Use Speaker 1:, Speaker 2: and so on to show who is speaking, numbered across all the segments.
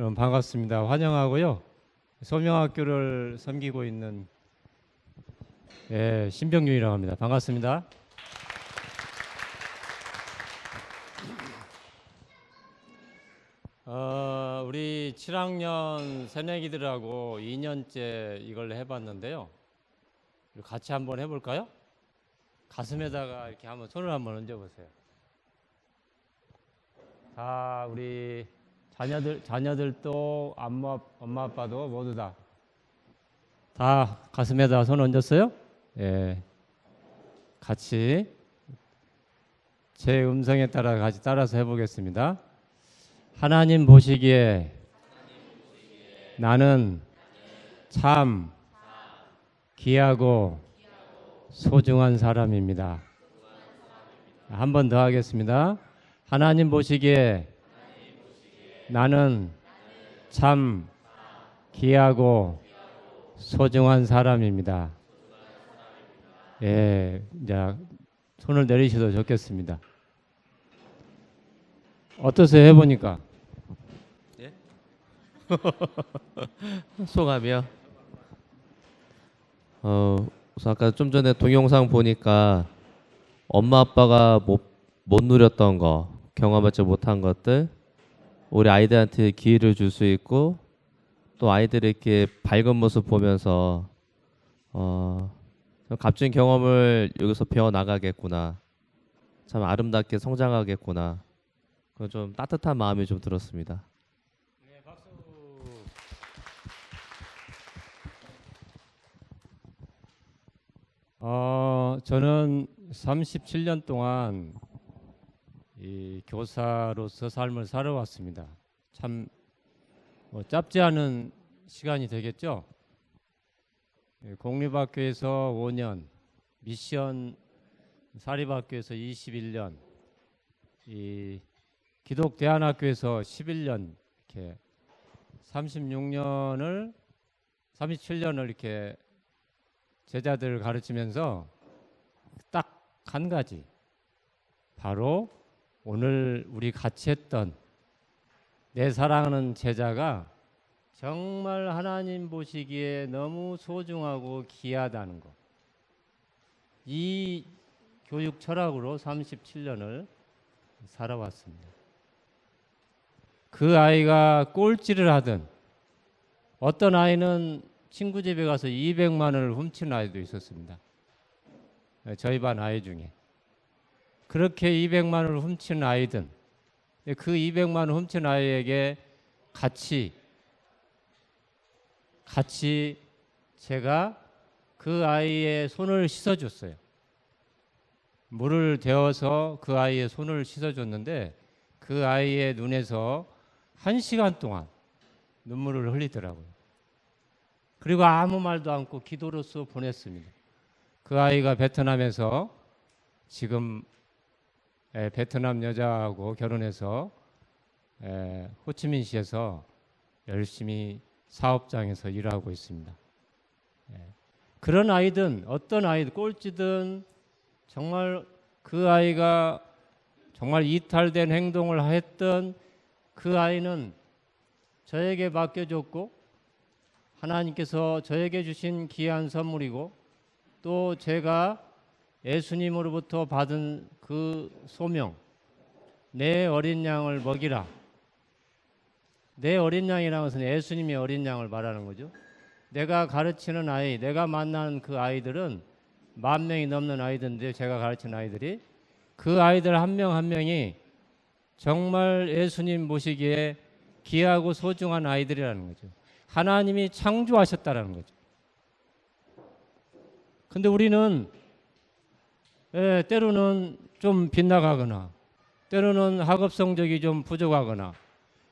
Speaker 1: 여러분 반갑습니다. 환영하고요. 소명학교를 섬기고 있는 신병윤이라고 합니다. 반갑습니다. 우리 7학년 새내기들하고 2년째 이걸 해봤는데요. 같이 한번 해볼까요? 가슴에다가 이렇게 한번 손을 한번 얹어보세요. 자, 우리 자녀들도 엄마 아빠도 모두 다 가슴에다 손 얹었어요? 예. 같이 제 음성에 따라 같이 따라서 해보겠습니다. 하나님 보시기에 나는 참 귀하고 소중한 사람입니다. 한 번 더 하겠습니다. 하나님 보시기에 나는 참 귀하고 소중한 사람입니다. 예, 이제 손을 내리셔도 좋겠습니다. 어떠세요? 해보니까?
Speaker 2: 예? 소감이요? 우선 아까 좀 전에 동영상 보니까 엄마 아빠가 못 누렸던 거, 경험하지 못한 것들 우리 아이들한테 기회를 줄 수 있고 또 아이들이 이렇게 밝은 모습 보면서 값진 경험을 여기서 배워 나가겠구나, 참 아름답게 성장하겠구나, 그런 좀 따뜻한 마음이 좀 들었습니다.
Speaker 1: 네, 박수. 저는 37년 동안 이 교사로서 삶을 살아왔습니다. 참 짧지 않은 시간이 되겠죠. 공립학교에서 5년, 미션 사립학교에서 21년, 이 기독대안학교에서 11년, 이렇게 37년을 이렇게 제자들을 가르치면서 딱 한 가지, 바로 오늘 우리 같이 했던 내 사랑하는 제자가 정말 하나님 보시기에 너무 소중하고 귀하다는 것. 이 교육 철학으로 37년을 살아왔습니다. 그 아이가 꼴찌를 하든, 어떤 아이는 친구 집에 가서 200만 원을 훔친 아이도 있었습니다. 저희 반 아이 중에. 그렇게 200만 원을 훔친 아이든, 그 200만 원 훔친 아이에게 같이 제가 그 아이의 손을 씻어줬어요. 물을 데워서 그 아이의 손을 씻어줬는데 그 아이의 눈에서 1시간 동안 눈물을 흘리더라고요. 그리고 아무 말도 않고 기도로서 보냈습니다. 그 아이가 베트남에서 지금 베트남 여자하고 결혼해서 호치민시에서 열심히 사업장에서 일하고 있습니다. 그런 아이든 어떤 아이든 꼴찌든 정말 그 아이가 정말 이탈된 행동을 했던 그 아이는 저에게 맡겨줬고 하나님께서 저에게 주신 귀한 선물이고 또 제가 예수님으로부터 받은 그 소명, 내 어린 양을 먹이라. 내 어린 양이라는 것은 예수님의 어린 양을 말하는 거죠. 내가 가르치는 아이, 내가 만난 그 아이들은 10,000명이 넘는 아이들인데, 제가 가르치는 아이들이, 그 아이들 한 명 한 명이 정말 예수님 보시기에 귀하고 소중한 아이들이라는 거죠. 하나님이 창조하셨다라는 거죠. 근데 우리는 때로는 좀 빗나가거나 때로는 학업 성적이 좀 부족하거나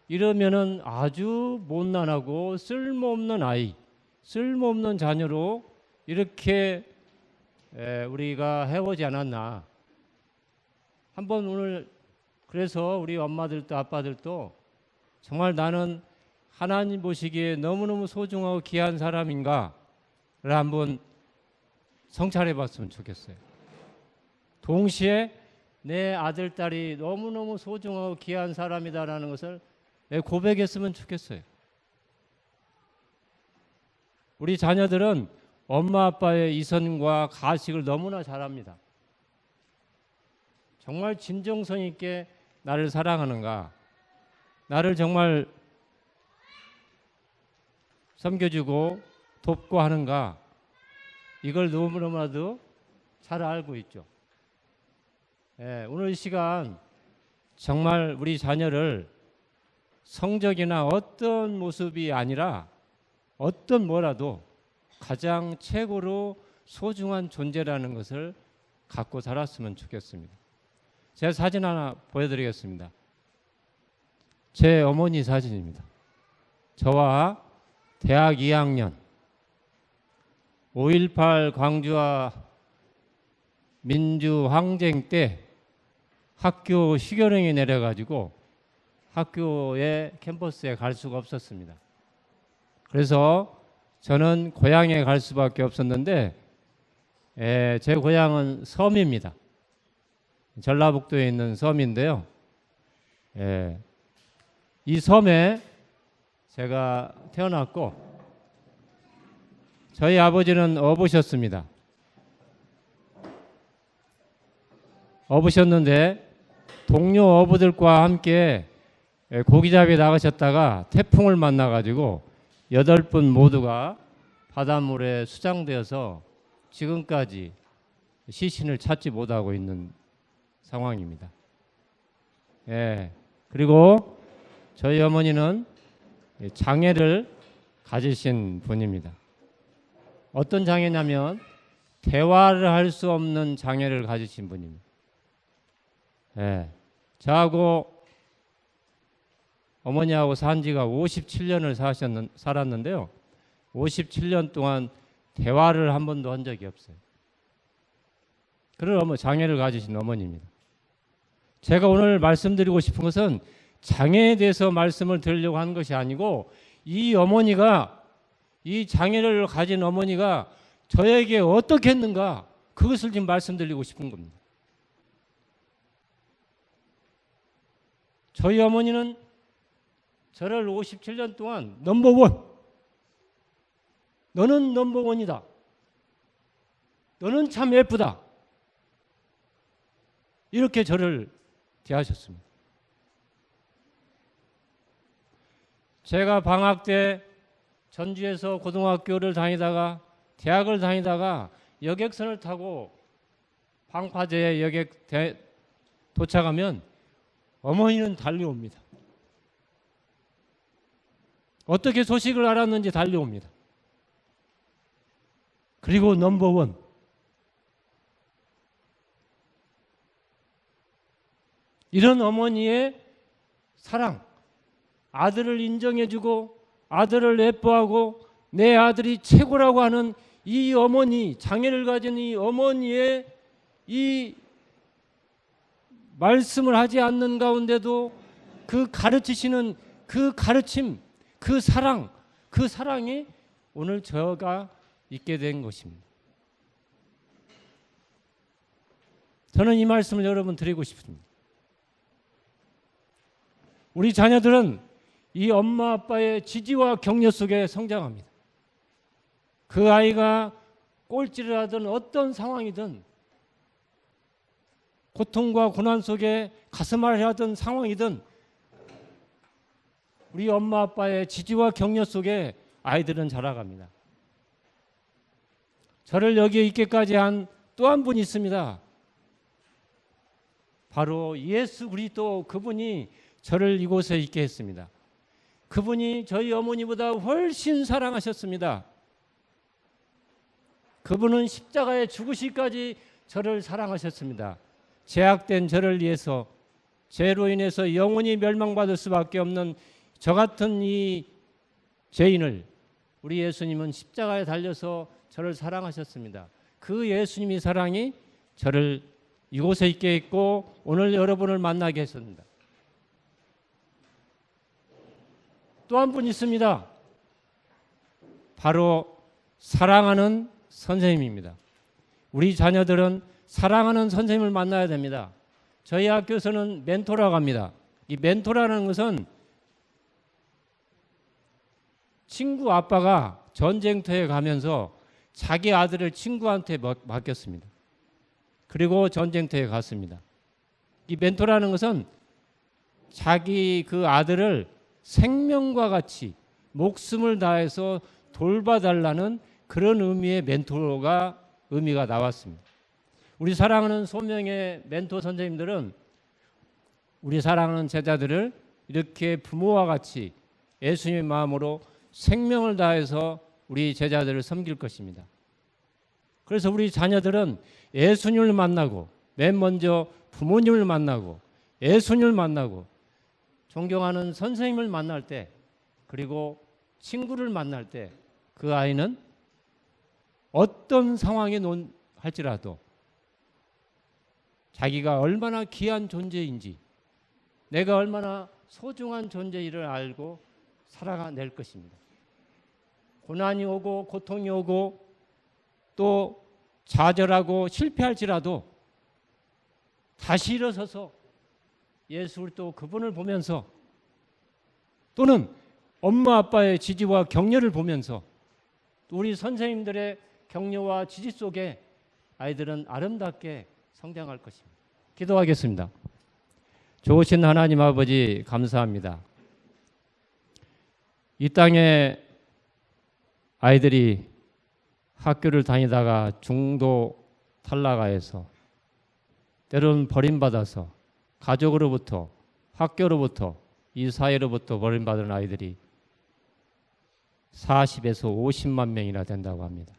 Speaker 1: 이러면은 아주 못난하고 쓸모없는 아이, 쓸모없는 자녀로 이렇게 우리가 해오지 않았나. 한번 오늘 그래서 우리 엄마들도 아빠들도 정말 나는 하나님 보시기에 너무너무 소중하고 귀한 사람인가를 한번 성찰해 봤으면 좋겠어요. 동시에 내 아들, 딸이 너무너무 소중하고 귀한 사람이다라는 것을 고백했으면 좋겠어요. 우리 자녀들은 엄마 아빠의 이선과 가식을 너무나 잘합니다. 정말 진정성 있게 나를 사랑하는가, 나를 정말 섬겨주고 돕고 하는가, 이걸 너무나도 잘 알고 있죠. 오늘 이 시간 정말 우리 자녀를 성적이나 어떤 모습이 아니라 어떤 뭐라도 가장 최고로 소중한 존재라는 것을 갖고 자랐으면 좋겠습니다. 제가 사진 하나 보여드리겠습니다. 제 어머니 사진입니다. 저와 대학 2학년 5.18 광주와 민주항쟁 때 학교 휴교령이 내려가지고 학교에 캠퍼스에 갈 수가 없었습니다. 그래서 저는 고향에 갈 수밖에 없었는데 제 고향은 섬입니다. 전라북도에 있는 섬인데요. 이 섬에 제가 태어났고 저희 아버지는 어부셨습니다. 어부셨는데 동료 어부들과 함께 고기잡이 나가셨다가 태풍을 만나가지고 8분 모두가 바닷물에 수장되어서 지금까지 시신을 찾지 못하고 있는 상황입니다. 그리고 저희 어머니는 장애를 가지신 분입니다. 어떤 장애냐면 대화를 할 수 없는 장애를 가지신 분입니다. 저하고 어머니하고 산 지가 57년을 살았는데요. 57년 동안 대화를 한 번도 한 적이 없어요. 그런 장애를 가지신 어머니입니다. 제가 오늘 말씀드리고 싶은 것은 장애에 대해서 말씀을 드리려고 하는 것이 아니고 이 어머니가, 이 장애를 가진 어머니가 저에게 어떻게 했는가, 그것을 지금 말씀드리고 싶은 겁니다. 저희 어머니는 저를 57년 동안 넘버원, 너는 넘버원이다, 너는 참 예쁘다, 이렇게 저를 대하셨습니다. 제가 방학 때 전주에서 고등학교를 다니다가 대학을 다니다가 여객선을 타고 방파제 여객 도착하면 어머니는 달려옵니다. 어떻게 소식을 알았는지 달려옵니다. 그리고 넘버원, 이런 어머니의 사랑, 아들을 인정해주고 아들을 예뻐하고 내 아들이 최고라고 하는 이 어머니, 장애를 가진 이 어머니의 이 말씀을 하지 않는 가운데도 그 가르치시는 그 가르침, 그 사랑, 그 사랑이 오늘 저가 있게 된 것입니다. 저는 이 말씀을 여러분 드리고 싶습니다. 우리 자녀들은 이 엄마 아빠의 지지와 격려 속에 성장합니다. 그 아이가 꼴찌를 하든 어떤 상황이든 고통과 고난 속에 가슴앓이 하던 상황이든 우리 엄마 아빠의 지지와 격려 속에 아이들은 자라갑니다. 저를 여기에 있게까지 한 또 한 분이 있습니다. 바로 예수 그리스도, 그분이 저를 이곳에 있게 했습니다. 그분이 저희 어머니보다 훨씬 사랑하셨습니다. 그분은 십자가에 죽으시기까지 저를 사랑하셨습니다. 죄악된 저를 위해서, 죄로 인해서 영원히 멸망받을 수밖에 없는 저 같은 이 죄인을 우리 예수님은 십자가에 달려서 저를 사랑하셨습니다. 그 예수님의 사랑이 저를 이곳에 있게 했고 오늘 여러분을 만나게 했습니다. 또 한 분 있습니다. 바로 사랑하는 선생님입니다. 우리 자녀들은 사랑하는 선생님을 만나야 됩니다. 저희 학교에서는 멘토라고 합니다. 이 멘토라는 것은 친구 아빠가 전쟁터에 가면서 자기 아들을 친구한테 맡겼습니다. 그리고 전쟁터에 갔습니다. 이 멘토라는 것은 자기 그 아들을 생명과 같이 목숨을 다해서 돌봐달라는 그런 의미의 멘토가 의미가 나왔습니다. 우리 사랑하는 소명의 멘토 선생님들은 우리 사랑하는 제자들을 이렇게 부모와 같이 예수님의 마음으로 생명을 다해서 우리 제자들을 섬길 것입니다. 그래서 우리 자녀들은 예수님을 만나고 맨 먼저 부모님을 만나고 예수님을 만나고 존경하는 선생님을 만날 때 그리고 친구를 만날 때 그 아이는 어떤 상황에 할지라도 자기가 얼마나 귀한 존재인지 내가 얼마나 소중한 존재를 알고 살아낼 것입니다. 고난이 오고 고통이 오고 또 좌절하고 실패할지라도 다시 일어서서 예수를 또 그분을 보면서 또는 엄마 아빠의 지지와 격려를 보면서 또 우리 선생님들의 격려와 지지 속에 아이들은 아름답게 성장할 것입니다. 기도하겠습니다. 좋으신 하나님 아버지 감사합니다. 이 땅에 아이들이 학교를 다니다가 중도 탈락하여서 때로는 버림받아서 가족으로부터 학교로부터 이 사회로부터 버림받은 아이들이 40에서 50만 명이나 된다고 합니다.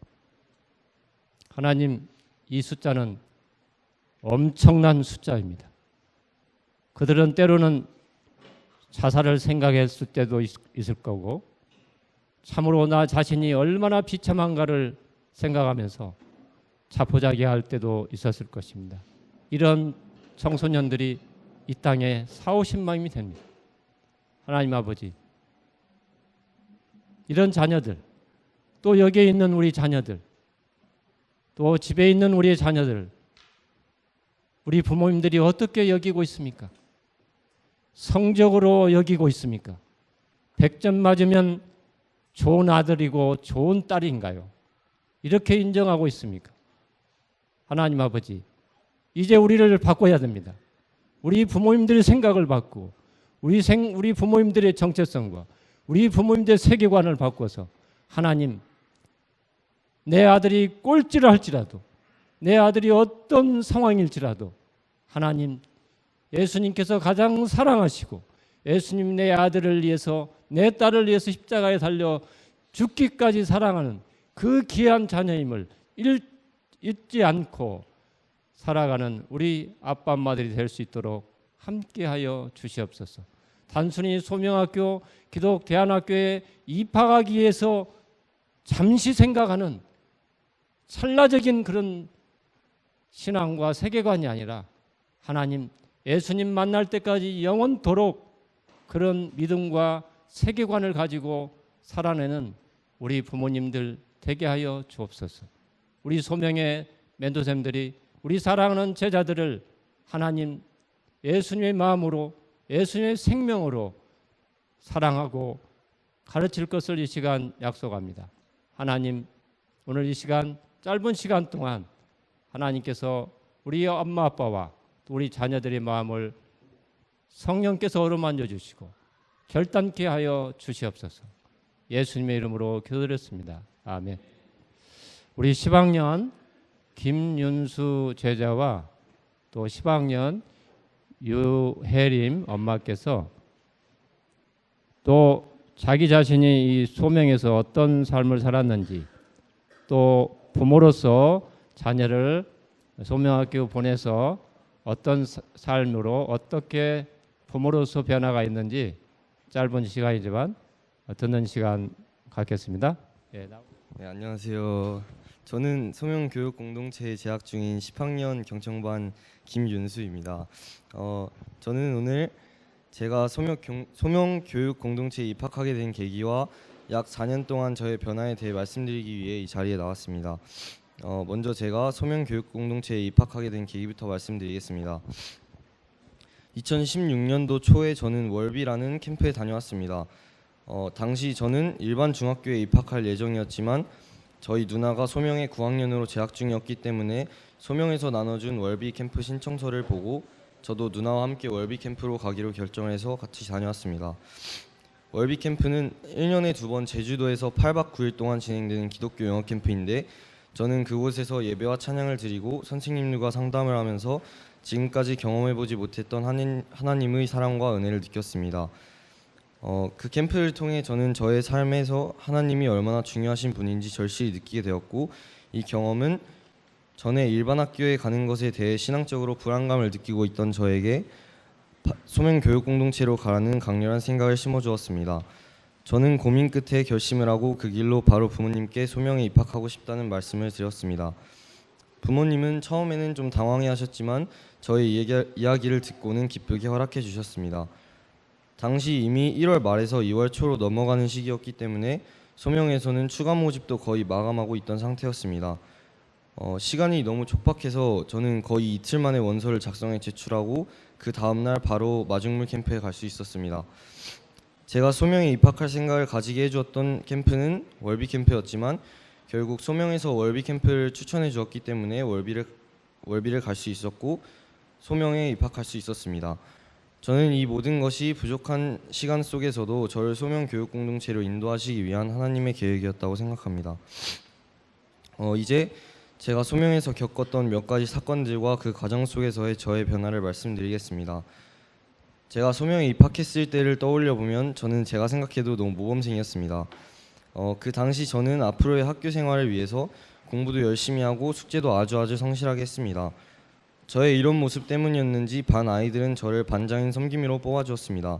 Speaker 1: 하나님, 이 숫자는 엄청난 숫자입니다. 그들은 때로는 자살을 생각했을 때도 있을 거고 참으로 나 자신이 얼마나 비참한가를 생각하면서 자포자기할 때도 있었을 것입니다. 이런 청소년들이 이 땅에 40~50만이 됩니다. 하나님 아버지, 이런 자녀들, 또 여기에 있는 우리 자녀들, 또 집에 있는 우리의 자녀들, 우리 부모님들이 어떻게 여기고 있습니까? 성적으로 여기고 있습니까? 100점 맞으면 좋은 아들이고 좋은 딸인가요? 이렇게 인정하고 있습니까? 하나님 아버지, 이제 우리를 바꿔야 됩니다. 우리 부모님들의 생각을 바꾸고 우리 부모님들의 정체성과 우리 부모님들의 세계관을 바꿔서 하나님, 내 아들이 꼴찌를 할지라도 내 아들이 어떤 상황일지라도 하나님, 예수님께서 가장 사랑하시고 예수님 내 아들을 위해서 내 딸을 위해서 십자가에 달려 죽기까지 사랑하는 그 귀한 자녀임을 잊지 않고 살아가는 우리 아빠 엄마들이 될 수 있도록 함께하여 주시옵소서. 단순히 소명학교 기독대안학교에 입학하기 위해서 잠시 생각하는 찰나적인 그런 신앙과 세계관이 아니라 하나님, 예수님 만날 때까지 영원토록 그런 믿음과 세계관을 가지고 살아내는 우리 부모님들 되게 하여 주옵소서. 우리 소명의 멘토쌤들이 우리 사랑하는 제자들을 하나님 예수님의 마음으로 예수님의 생명으로 사랑하고 가르칠 것을 이 시간 약속합니다. 하나님, 오늘 이 시간 짧은 시간 동안 하나님께서 우리 엄마 아빠와 우리 자녀들의 마음을 성령께서 어루만져 주시고 결단케 하여 주시옵소서. 예수님의 이름으로 기도드렸습니다. 아멘. 우리 10학년 김윤수 제자와 또 10학년 유혜림 엄마께서 또 자기 자신이 이 소명에서 어떤 삶을 살았는지 또 부모로서 자녀를 소명학교 보내서 어떤 삶으로 어떻게 부모로서 변화가 있는지 짧은 시간이지만 듣는 시간 갖겠습니다.
Speaker 3: 네, 안녕하세요. 저는 소명교육공동체에 재학 중인 10학년 경청반 김윤수입니다. 저는 오늘 제가 소명교육공동체에 입학하게 된 계기와 약 4년 동안 저의 변화에 대해 말씀드리기 위해 이 자리에 나왔습니다. 먼저 제가 소명교육공동체에 입학하게 된 계기부터 말씀드리겠습니다. 2016년도 초에 저는 월비라는 캠프에 다녀왔습니다. 당시 저는 일반 중학교에 입학할 예정이었지만 저희 누나가 소명의 9학년으로 재학 중이었기 때문에 소명에서 나눠준 월비 캠프 신청서를 보고 저도 누나와 함께 월비 캠프로 가기로 결정해서 같이 다녀왔습니다. 월비 캠프는 1년에 2번 제주도에서 8박 9일 동안 진행되는 기독교 영어 캠프인데 저는 그곳에서 예배와 찬양을 드리고 선생님들과 상담을 하면서 지금까지 경험해보지 못했던 하나님의 사랑과 은혜를 느꼈습니다. 그 캠프를 통해 저는 저의 삶에서 하나님이 얼마나 중요하신 분인지 절실히 느끼게 되었고 이 경험은 전에 일반 학교에 가는 것에 대해 신앙적으로 불안감을 느끼고 있던 저에게 소명 교육 공동체로 가라는 강렬한 생각을 심어주었습니다. 저는 고민 끝에 결심을 하고 그 길로 바로 부모님께 소명에 입학하고 싶다는 말씀을 드렸습니다. 부모님은 처음에는 좀 당황해하셨지만 저의 이야기를 듣고는 기쁘게 허락해 주셨습니다. 당시 이미 1월 말에서 2월 초로 넘어가는 시기였기 때문에 소명에서는 추가 모집도 거의 마감하고 있던 상태였습니다. 시간이 너무 촉박해서 저는 거의 이틀 만에 원서를 작성해 제출하고 그 다음날 바로 마중물 캠프에 갈 수 있었습니다. 제가 소명에 입학할 생각을 가지게 해주었던 캠프는 월비 캠프였지만 결국 소명에서 월비 캠프를 추천해 주었기 때문에 월비를 갈 수 있었고 소명에 입학할 수 있었습니다. 저는 이 모든 것이 부족한 시간 속에서도 저를 소명 교육 공동체로 인도하시기 위한 하나님의 계획이었다고 생각합니다. 이제 제가 소명에서 겪었던 몇 가지 사건들과 그 과정 속에서의 저의 변화를 말씀드리겠습니다. 제가 소명에 입학했을 때를 떠올려 보면 저는 제가 생각해도 너무 모범생이었습니다. 그 당시 저는 앞으로의 학교 생활을 위해서 공부도 열심히 하고 숙제도 아주 성실하게 했습니다. 저의 이런 모습 때문이었는지 반 아이들은 저를 반장인 섬김이로 뽑아주었습니다.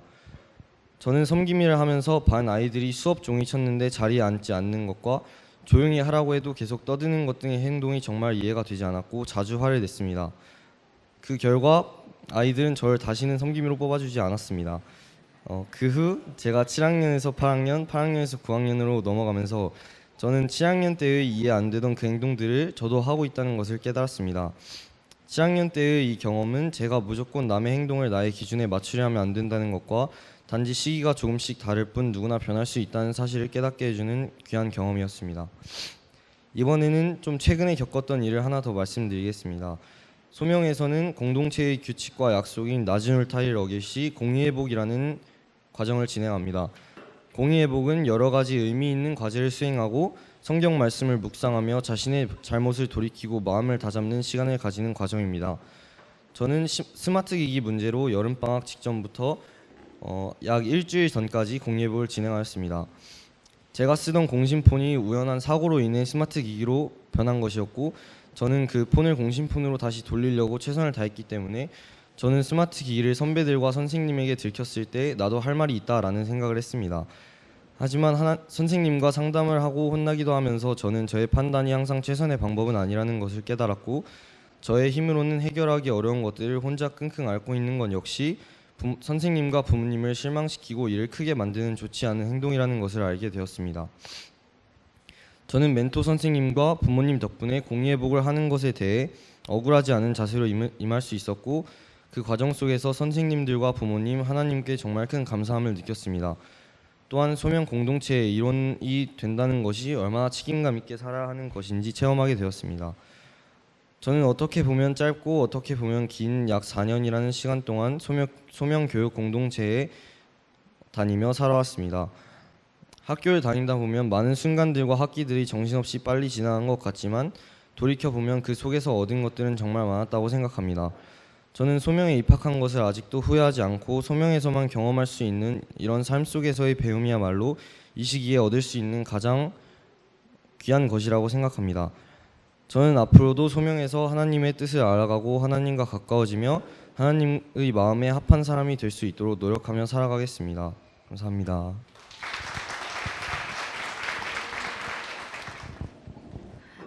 Speaker 3: 저는 섬김이를 하면서 반 아이들이 수업 종이 쳤는데 자리에 앉지 않는 것과 조용히 하라고 해도 계속 떠드는 것 등의 행동이 정말 이해가 되지 않았고 자주 화를 냈습니다. 그 결과 아이들은 저를 다시는 섬김이로 뽑아주지 않았습니다. 그 후 제가 7학년에서 8학년, 8학년에서 9학년으로 넘어가면서 저는 7학년 때의 이해 안 되던 그 행동들을 저도 하고 있다는 것을 깨달았습니다. 7학년 때의 이 경험은 제가 무조건 남의 행동을 나의 기준에 맞추려 하면 안 된다는 것과 단지 시기가 조금씩 다를 뿐 누구나 변할 수 있다는 사실을 깨닫게 해주는 귀한 경험이었습니다. 이번에는 좀 최근에 겪었던 일을 하나 더 말씀드리겠습니다. 소명에서는 공동체의 규칙과 약속인 낮은 울타리를 어길 시 공의회복이라는 과정을 진행합니다. 공의회복은 여러 가지 의미 있는 과제를 수행하고 성경 말씀을 묵상하며 자신의 잘못을 돌이키고 마음을 다잡는 시간을 가지는 과정입니다. 저는 스마트 기기 문제로 여름방학 직전부터 약 일주일 전까지 공예복을 진행하였습니다. 제가 쓰던 공신폰이 우연한 사고로 인해 스마트 기기로 변한 것이었고 저는 그 폰을 공신폰으로 다시 돌리려고 최선을 다했기 때문에 저는 스마트 기기를 선배들과 선생님에게 들켰을 때 나도 할 말이 있다라는 생각을 했습니다. 하지만 선생님과 상담을 하고 혼나기도 하면서 저는 저의 판단이 항상 최선의 방법은 아니라는 것을 깨달았고 저의 힘으로는 해결하기 어려운 것들을 혼자 끙끙 앓고 있는 건 역시 선생님과 부모님을 실망시키고 일을 크게 만드는 좋지 않은 행동이라는 것을 알게 되었습니다. 저는 멘토 선생님과 부모님 덕분에 공예복을 하는 것에 대해 억울하지 않은 자세로 임할 수 있었고 그 과정 속에서 선생님들과 부모님, 하나님께 정말 큰 감사함을 느꼈습니다. 또한 소명 공동체의 일원이 된다는 것이 얼마나 책임감 있게 살아야 하는 것인지 체험하게 되었습니다. 저는 어떻게 보면 짧고 어떻게 보면 긴 약 4년이라는 시간 동안 소명 교육 공동체에 다니며 살아왔습니다. 학교를 다니다 보면 많은 순간들과 학기들이 정신없이 빨리 지나간 것 같지만 돌이켜보면 그 속에서 얻은 것들은 정말 많았다고 생각합니다. 저는 소명에 입학한 것을 아직도 후회하지 않고 소명에서만 경험할 수 있는 이런 삶 속에서의 배움이야말로 이 시기에 얻을 수 있는 가장 귀한 것이라고 생각합니다. 저는 앞으로도 소명에서 하나님의 뜻을 알아가고 하나님과 가까워지며 하나님의 마음에 합한 사람이 될 수 있도록 노력하며 살아가겠습니다. 감사합니다.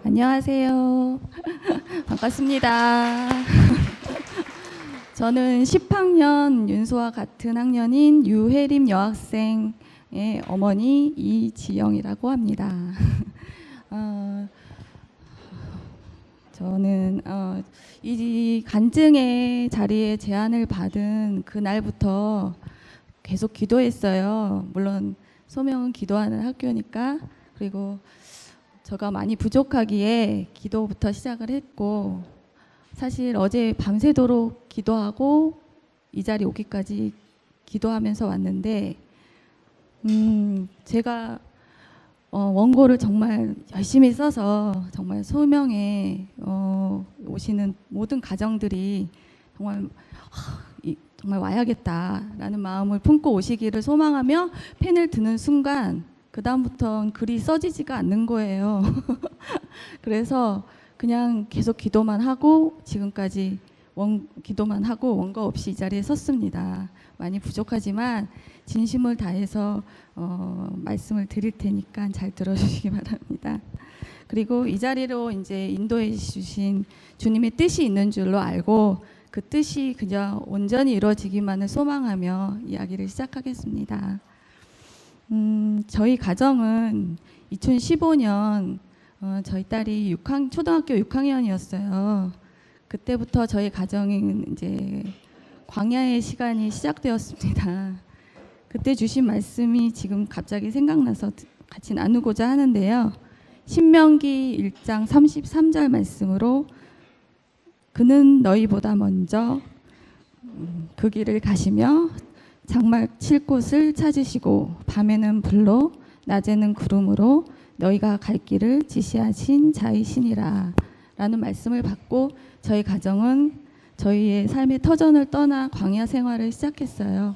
Speaker 4: 안녕하세요. 반갑습니다. 저는 10학년 윤수와 같은 학년인 유혜림 여학생의 어머니 이지영이라고 합니다. 저는 이 간증의 자리에 제안을 받은 그날부터 계속 기도했어요. 물론 소명은 기도하는 학교니까. 그리고 제가 많이 부족하기에 기도부터 시작을 했고, 사실 어제 밤새도록 기도하고 이 자리 오기까지 기도하면서 왔는데, 제가 원고를 정말 열심히 써서 정말 소명에 오시는 모든 가정들이 정말 정말 와야겠다라는 마음을 품고 오시기를 소망하며 펜을 드는 순간 그 다음부터는 글이 써지지가 않는 거예요. 그래서 그냥 계속 기도만 하고 지금까지 기도만 하고 원고 없이 이 자리에 섰습니다. 많이 부족하지만 진심을 다해서 말씀을 드릴 테니까 잘 들어주시기 바랍니다. 그리고 이 자리로 이제 인도해 주신 주님의 뜻이 있는 줄로 알고 그 뜻이 그저 온전히 이루어지기만을 소망하며 이야기를 시작하겠습니다. 저희 가정은 2015년 저희 딸이 초등학교 6학년이었어요. 그때부터 저희 가정은 이제 광야의 시간이 시작되었습니다. 그때 주신 말씀이 지금 갑자기 생각나서 같이 나누고자 하는데요. 신명기 1장 33절 말씀으로 그는 너희보다 먼저 그 길을 가시며 장막 칠 곳을 찾으시고 밤에는 불로 낮에는 구름으로 너희가 갈 길을 지시하신 자이시니라 라는 말씀을 받고 저희 가정은 저희의 삶의 터전을 떠나 광야 생활을 시작했어요.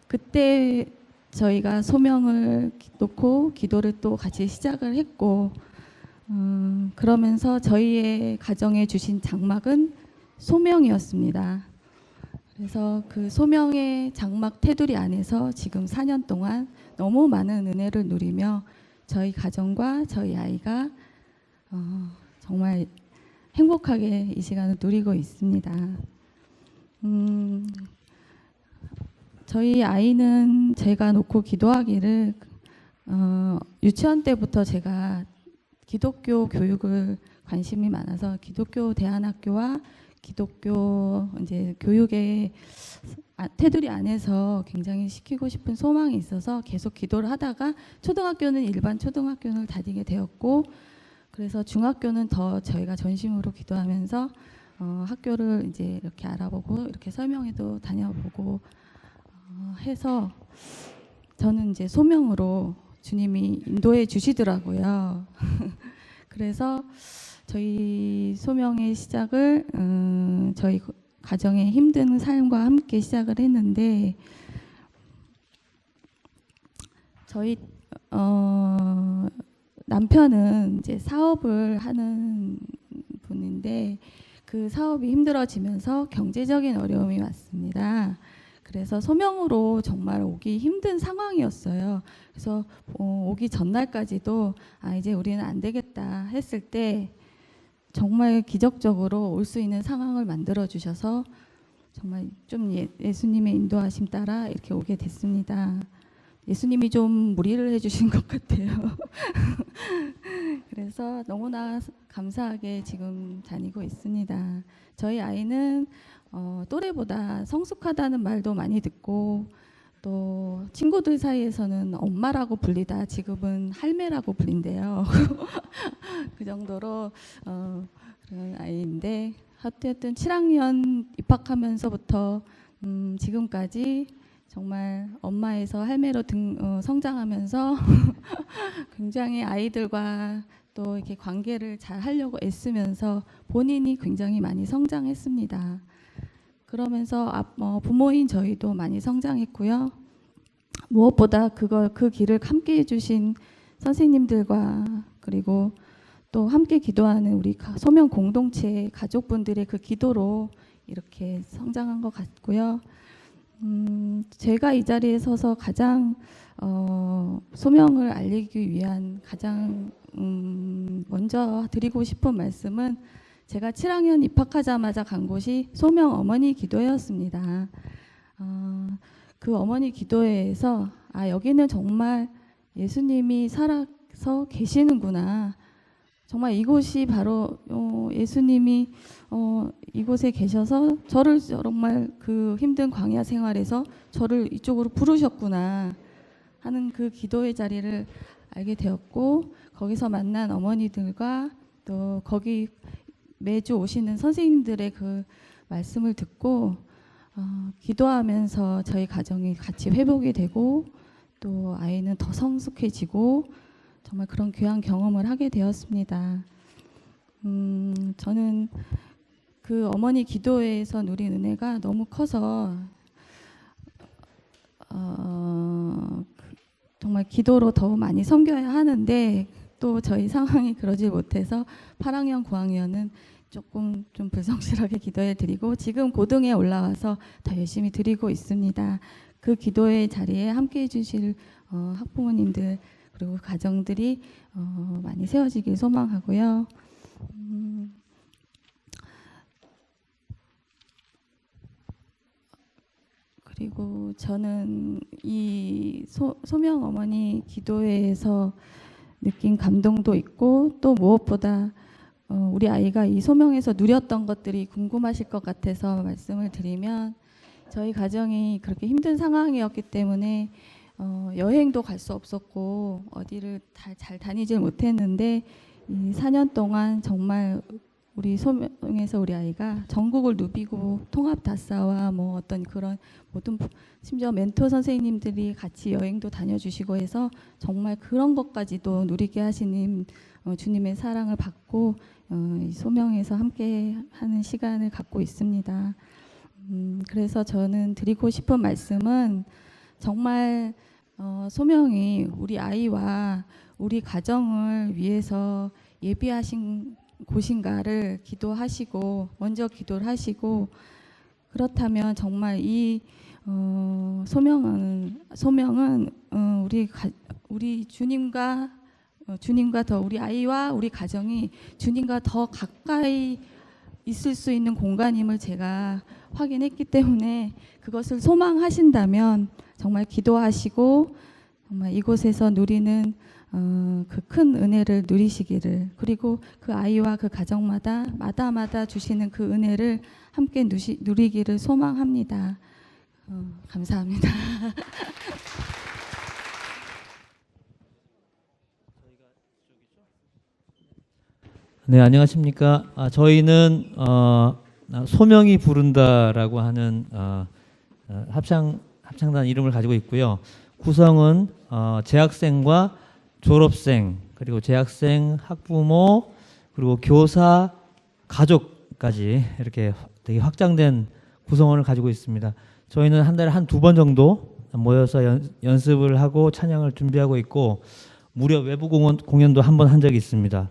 Speaker 4: 그때 저희가 소명을 놓고 기도를 또 같이 시작을 했고 그러면서 저희의 가정에 주신 장막은 소명이었습니다. 그래서 그 소명의 장막 테두리 안에서 지금 4년 동안 너무 많은 은혜를 누리며 저희 가정과 저희 아이가 정말 행복하게 이 시간을 누리고 있습니다. 저희 아이는 제가 놓고 기도하기를 유치원 때부터 제가 기독교 교육을 관심이 많아서 기독교 대안학교와 기독교 이제 교육의 테두리 안에서 굉장히 시키고 싶은 소망이 있어서 계속 기도를 하다가 초등학교는 일반 초등학교를 다니게 되었고 그래서 중학교는 더 저희가 전심으로 기도하면서 학교를 이제 이렇게 알아보고 이렇게 설명회도 다녀보고 해서 저는 이제 소명으로 주님이 인도해 주시더라고요. 그래서 저희 소명의 시작을 저희 가정의 힘든 삶과 함께 시작을 했는데 저희 남편은 이제 사업을 하는 분인데 그 사업이 힘들어지면서 경제적인 어려움이 왔습니다. 그래서 소명으로 정말 오기 힘든 상황이었어요. 그래서 오기 전날까지도 이제 우리는 안 되겠다 했을 때 정말 기적적으로 올 수 있는 상황을 만들어 주셔서 정말 좀 예수님의 인도하심 따라 이렇게 오게 됐습니다. 예수님이 좀 무리를 해주신 것 같아요. 그래서 너무나 감사하게 지금 다니고 있습니다. 저희 아이는 또래보다 성숙하다는 말도 많이 듣고 또 친구들 사이에서는 엄마라고 불리다 지금은 할매라고 불린대요. 그 정도로 그런 아이인데 하여튼 7학년 입학하면서부터 지금까지 정말 엄마에서 할매로 성장하면서 굉장히 아이들과 또 이렇게 관계를 잘 하려고 애쓰면서 본인이 굉장히 많이 성장했습니다. 그러면서 부모인 저희도 많이 성장했고요. 무엇보다 그 길을 함께 해주신 선생님들과 그리고 또 함께 기도하는 우리 소명 공동체 가족분들의 그 기도로 이렇게 성장한 것 같고요. 제가 이 자리에 서서 가장 소명을 알리기 위한 가장 먼저 드리고 싶은 말씀은 제가 7학년 입학하자마자 간 곳이 소명 어머니 기도회였습니다. 그 어머니 기도회에서 여기는 정말 예수님이 살아서 계시는구나. 정말 이곳이 바로 예수님이 이곳에 계셔서 저를 정말 그 힘든 광야 생활에서 저를 이쪽으로 부르셨구나. 하는 그 기도의 자리를 알게 되었고 거기서 만난 어머니들과 또 거기 매주 오시는 선생님들의 그 말씀을 듣고 기도하면서 저희 가정이 같이 회복이 되고 또 아이는 더 성숙해지고 정말 그런 귀한 경험을 하게 되었습니다. 저는 그 어머니 기도회에서 누린 은혜가 너무 커서 정말 기도로 더 많이 섬겨야 하는데 또 저희 상황이 그러지 못해서 8학년, 9학년은 조금 좀 불성실하게 기도해 드리고 지금 고등에 올라와서 더 열심히 드리고 있습니다. 그 기도의 자리에 함께 해주실 학부모님들 그리고 가정들이 많이 세워지길 소망하고요. 그리고 저는 이 소명 어머니 기도회에서 느낀 감동도 있고 또 무엇보다 우리 아이가 이 소명에서 누렸던 것들이 궁금하실 것 같아서 말씀을 드리면 저희 가정이 그렇게 힘든 상황이었기 때문에 여행도 갈 수 없었고 어디를 잘 다니질 못했는데 이 4년 동안 정말 우리 소명에서 우리 아이가 전국을 누비고 통합 다싸와 뭐 어떤 그런 모든 심지어 멘토 선생님들이 같이 여행도 다녀주시고 해서 정말 그런 것까지도 누리게 하시는 주님의 사랑을 받고 이 소명에서 함께 하는 시간을 갖고 있습니다. 그래서 저는 드리고 싶은 말씀은 정말 소명이 우리 아이와 우리 가정을 위해서 예비하신 곳인가를 기도하시고 먼저 기도를 하시고 그렇다면 정말 이 소명은 우리 주님과 더 우리 아이와 우리 가정이 주님과 더 가까이 있을 수 있는 공간임을 제가 확인했기 때문에 그것을 소망하신다면 정말 기도하시고 정말 이곳에서 누리는 그 큰 은혜를 누리시기를 그리고 그 아이와 그 가정마다 마다마다 주시는 그 은혜를 함께 누리기를 소망합니다. 감사합니다.
Speaker 5: 네, 안녕하십니까. 저희는 소명이 부른다라고 하는 합창단 이름을 가지고 있고요. 구성은 재학생과 졸업생 그리고 재학생, 학부모 그리고 교사, 가족까지 이렇게 되게 확장된 구성원을 가지고 있습니다. 저희는 한 달에 한 2번 정도 모여서 연습을 하고 찬양을 준비하고 있고 무려 외부 공연도 한 번 한 적이 있습니다.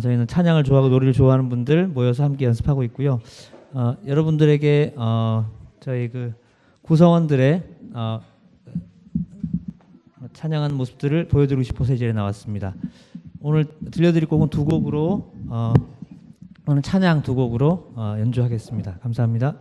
Speaker 5: 저희는 찬양을 좋아하고 노래를 좋아하는 분들 모여서 함께 연습하고 있고요. 여러분들에게 저희 그 구성원들의 찬양하는 모습들을 보여드리고 싶어서 이 자리에 나왔습니다. 오늘 들려드릴 곡은 2곡으로 오늘 찬양 2곡으로 연주하겠습니다. 감사합니다.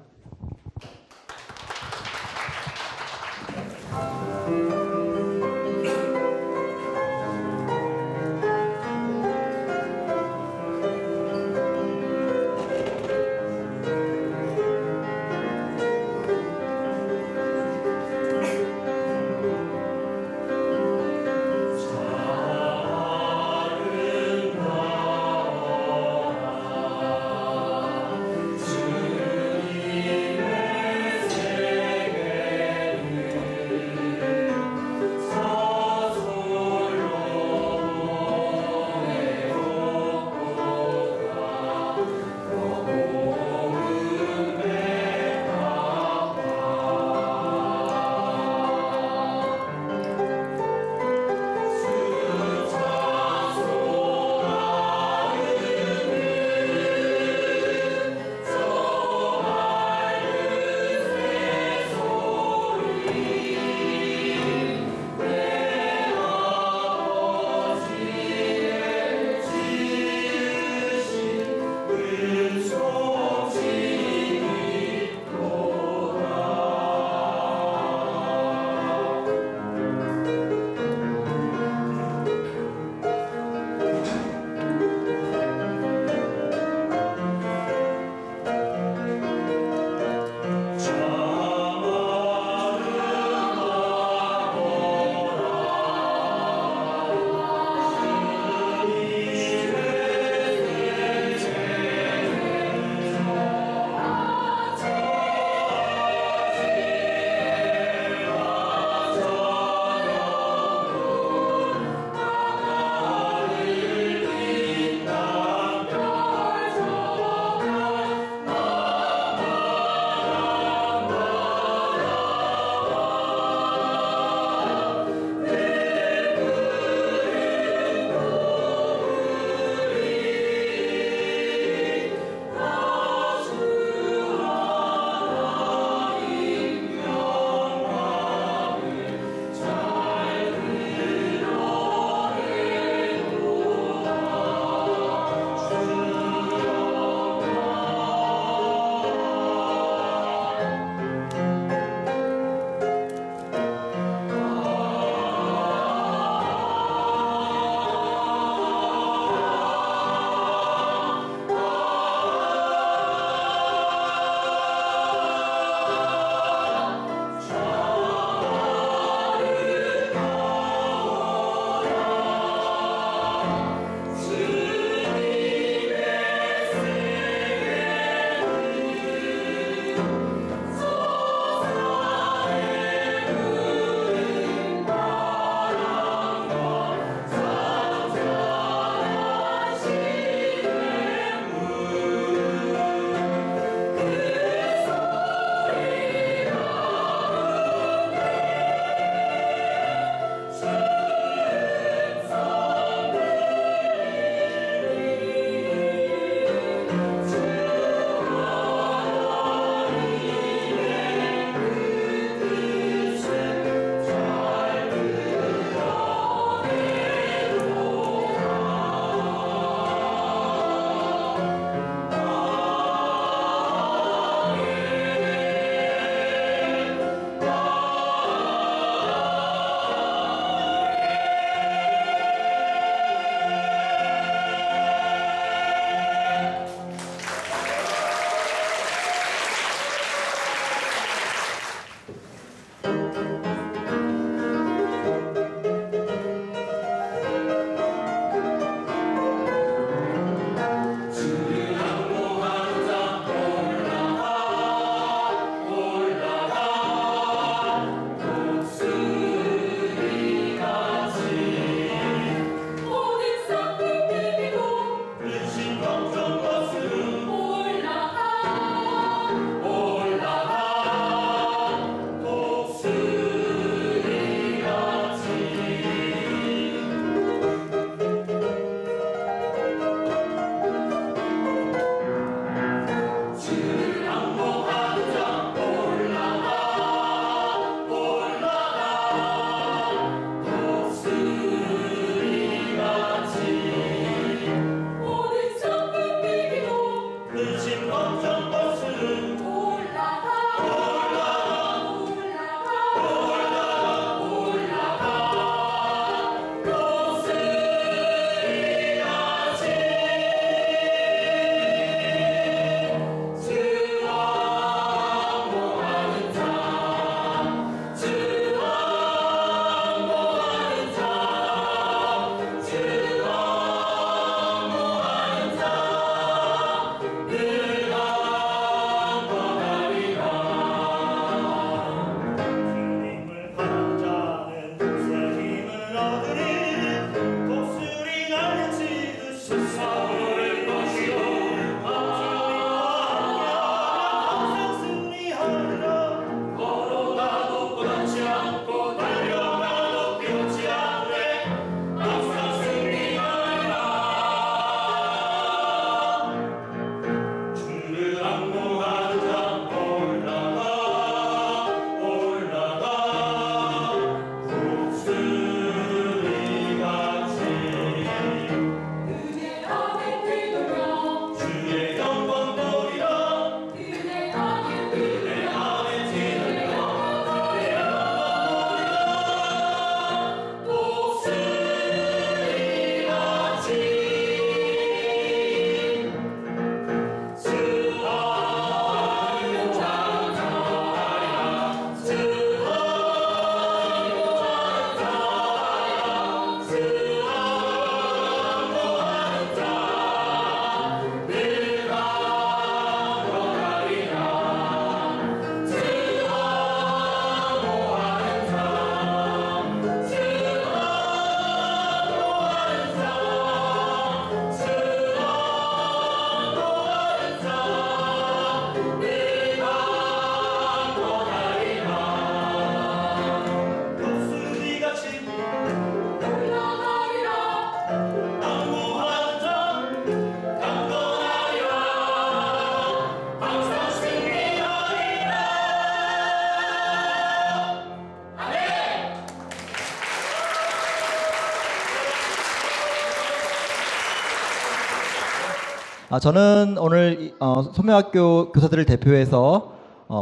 Speaker 6: 저는 오늘 소묘학교 교사들을 대표해서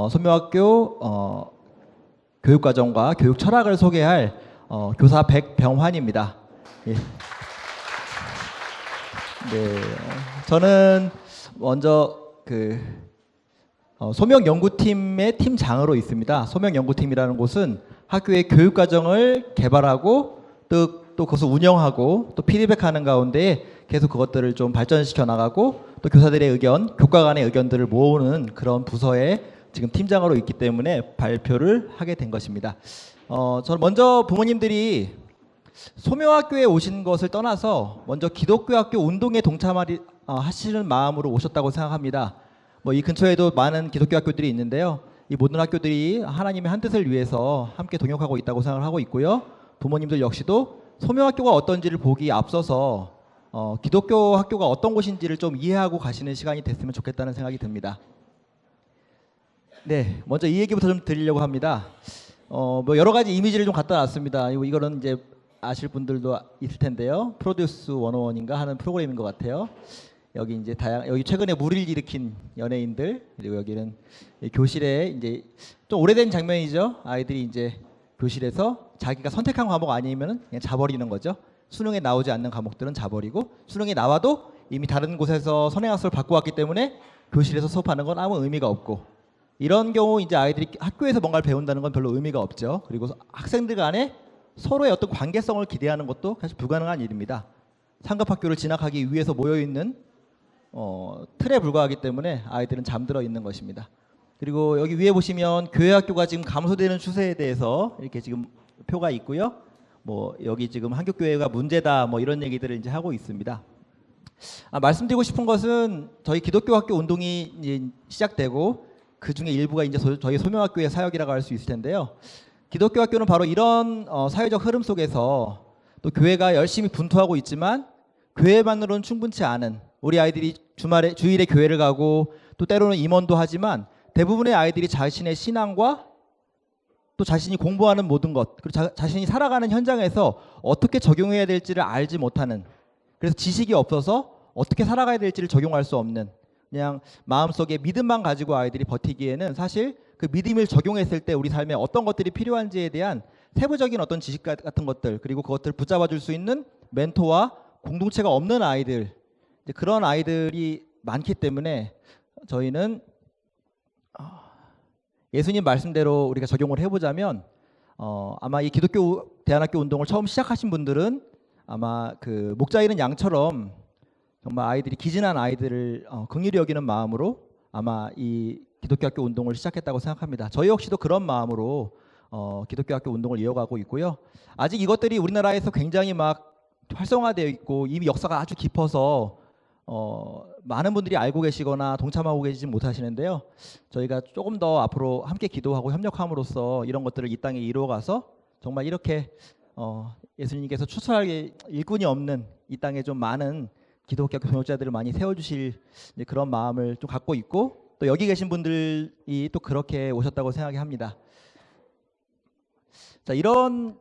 Speaker 6: 소묘학교 교육과정과 교육 철학을 소개할 교사 백병환입니다. 예. 네, 저는 먼저 소명연구팀의 팀장으로 있습니다. 소명연구팀이라는 곳은 학교의 교육과정을 개발하고 또 그것을 운영하고 또 피드백하는 가운데 계속 그것들을 좀 발전시켜 나가고 또 교사들의 의견, 교과 간의 의견들을 모으는 그런 부서에 지금 팀장으로 있기 때문에 발표를 하게 된 것입니다. 저는 먼저 부모님들이 소묘학교에 오신 것을 떠나서 먼저 기독교 학교 운동에 동참하시는 마음으로 오셨다고 생각합니다. 이 근처에도 많은 기독교 학교들이 있는데요. 이 모든 학교들이 하나님의 한 뜻을 위해서 함께 동역하고 있다고 생각을 하고 있고요. 부모님들 역시도 소묘학교가 어떤지를 보기 앞서서 기독교 학교가 어떤 곳인지를 좀 이해하고 가시는 시간이 됐으면 좋겠다는 생각이 듭니다. 네, 먼저 이 얘기부터 좀 드리려고 합니다. 여러 가지 이미지를 좀 갖다 놨습니다. 이거는 이제 아실 분들도 있을 텐데요. 프로듀스 101인가 하는 프로그램인 것 같아요. 여기 이제 여기 최근에 물을 일으킨 연예인들, 그리고 여기는 교실에 이제 좀 오래된 장면이죠. 아이들이 이제 교실에서 자기가 선택한 과목 아니면 그냥 자버리는 거죠. 수능에 나오지 않는 과목들은 자버리고 수능에 나와도 이미 다른 곳에서 선행학습을 받고 왔기 때문에 교실에서 수업하는 건 아무 의미가 없고, 이런 경우 이제 아이들이 학교에서 뭔가를 배운다는 건 별로 의미가 없죠. 그리고 학생들 간에 서로의 어떤 관계성을 기대하는 것도 사실 불가능한 일입니다. 상급 학교를 진학하기 위해서 모여 있는 틀에 불과하기 때문에 아이들은 잠들어 있는 것입니다. 그리고 여기 위에 보시면 교회 학교가 지금 감소되는 추세에 대해서 이렇게 지금 표가 있고요. 여기 지금 한국교회가 문제다 이런 얘기들을 이제 하고 있습니다. 말씀드리고 싶은 것은 저희 기독교 학교 운동이 이제 시작되고 그 중에 일부가 이제 저희 소명학교의 사역이라고 할 수 있을 텐데요. 기독교 학교는 바로 이런 사회적 흐름 속에서 또 교회가 열심히 분투하고 있지만 교회만으로는 충분치 않은, 우리 아이들이 주일에 교회를 가고 또 때로는 임원도 하지만 대부분의 아이들이 자신의 신앙과 또 자신이 공부하는 모든 것, 그리고 자신이 살아가는 현장에서 어떻게 적용해야 될지를 알지 못하는, 그래서 지식이 없어서 어떻게 살아가야 될지를 적용할 수 없는, 그냥 마음속에 믿음만 가지고 아이들이 버티기에는 사실 그 믿음을 적용했을 때 우리 삶에 어떤 것들이 필요한지에 대한 세부적인 어떤 지식 같은 것들, 그리고 그것들을 붙잡아 줄 수 있는 멘토와 공동체가 없는 아이들, 이제 그런 아이들이 많기 때문에 저희는 예수님 말씀대로 우리가 적용을 해보자면 아마 이 기독교 대안학교 운동을 처음 시작하신 분들은 아마 그 목자 잃은 양처럼 정말 아이들이 기진한 아이들을 긍휼히 여기는 마음으로 아마 이 기독교 학교 운동을 시작했다고 생각합니다. 저희 역시도 그런 마음으로 기독교 학교 운동을 이어가고 있고요. 아직 이것들이 우리나라에서 굉장히 막 활성화되어 있고 이미 역사가 아주 깊어서 많은 분들이 알고 계시거나 동참하고 계시지 못하시는데요. 저희가 조금 더 앞으로 함께 기도하고 협력함으로써 이런 것들을 이 땅에 이루어가서 정말 이렇게 예수님께서 추수할 일꾼이 없는 이 땅에 좀 많은 기독교 동역자들을 많이 세워주실 그런 마음을 좀 갖고 있고, 또 여기 계신 분들이 또 그렇게 오셨다고 생각이 합니다. 자, 이런